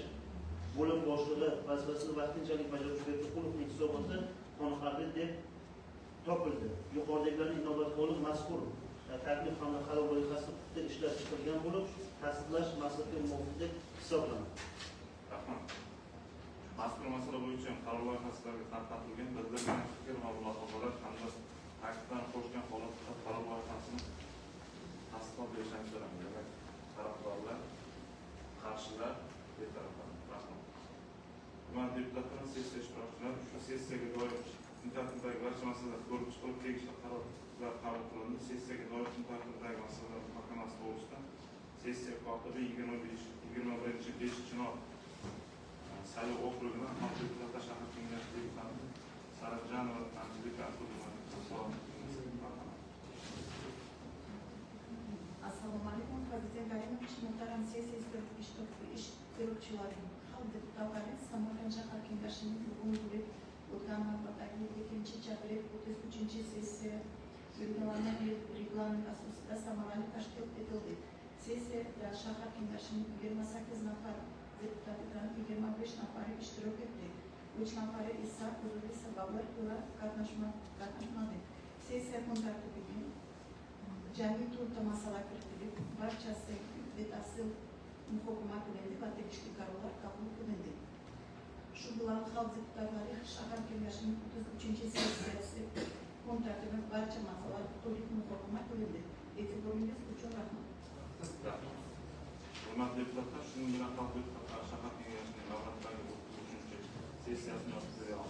bo'lim boshlig'i vazifasini vaqtinchalik bajaruvchi Berdiqulovning hisoboti qoniqarli deb topildi. Yuqoridagilarni inobatga olib mazkur taklif hamda qaror loyihasi huquqida ishlab chiqilgan bo'lib, tasdiqlash maqsadga muvofiq deb hisoblanadi. Rahmat. Mazkur masala bo'yicha qaror loyihasiga tarqatilgan bildirilgan fikr va mulohazalar hamda ta'kidlarni qo'shgan holatda qaror loyihasini tasdiqlab berishni so'raymiz. Demak, tarafdorlar, qarshilar betaraflar. Rahmat. Tuman deputatlar, sessiya ishtirokchilari ushbu sessiyaga doir tartibdagi barcha masalalar ko'rib chiqilib, tegishli qarorlar qabul qilindi. Sessiyaga doir tartibdagi masalalar muhokamasi to'g'risida sessiya kotibi 21-5 saylov okrugidan Xalq deputatlar shahar kengashi deputati Sarabjanova Anjelika Abdullayeva. Assalomu alaykum. Prezident Garinovich, muhtaram sessiya ishtirokchilari, xalq deputatlari, Samarqand shahar kengashining bugun bo'lib o'tgan navbatdagi 2-Chabret 33 sessiya belgilangan reglament asosida samarali tashkil etildi. Sessiyada shahar kengashining 28 nafar deputatlardan 25 nafari ishtirok etdi. 3 nafari esa uzrli sabablar bilan qatnashmadi. Sessiya kun tartibiga jami to'rtta masala kiritilib, barchasi batafsil muhokama qilindi va tegishli qarorlar qabul qilindi. Shu bilan xalq deputatlari shahar kengashining 33 sessiyasi kun tartibiga barcha masalalar to'liq muhokama qilindi. E'tiboringiz uchun rahmat. Hurmatli deputatlar, shuning bilan xalq deputatlari shahar kengashining navbatdagi 33 sessiyasini yopib qo'yamiz.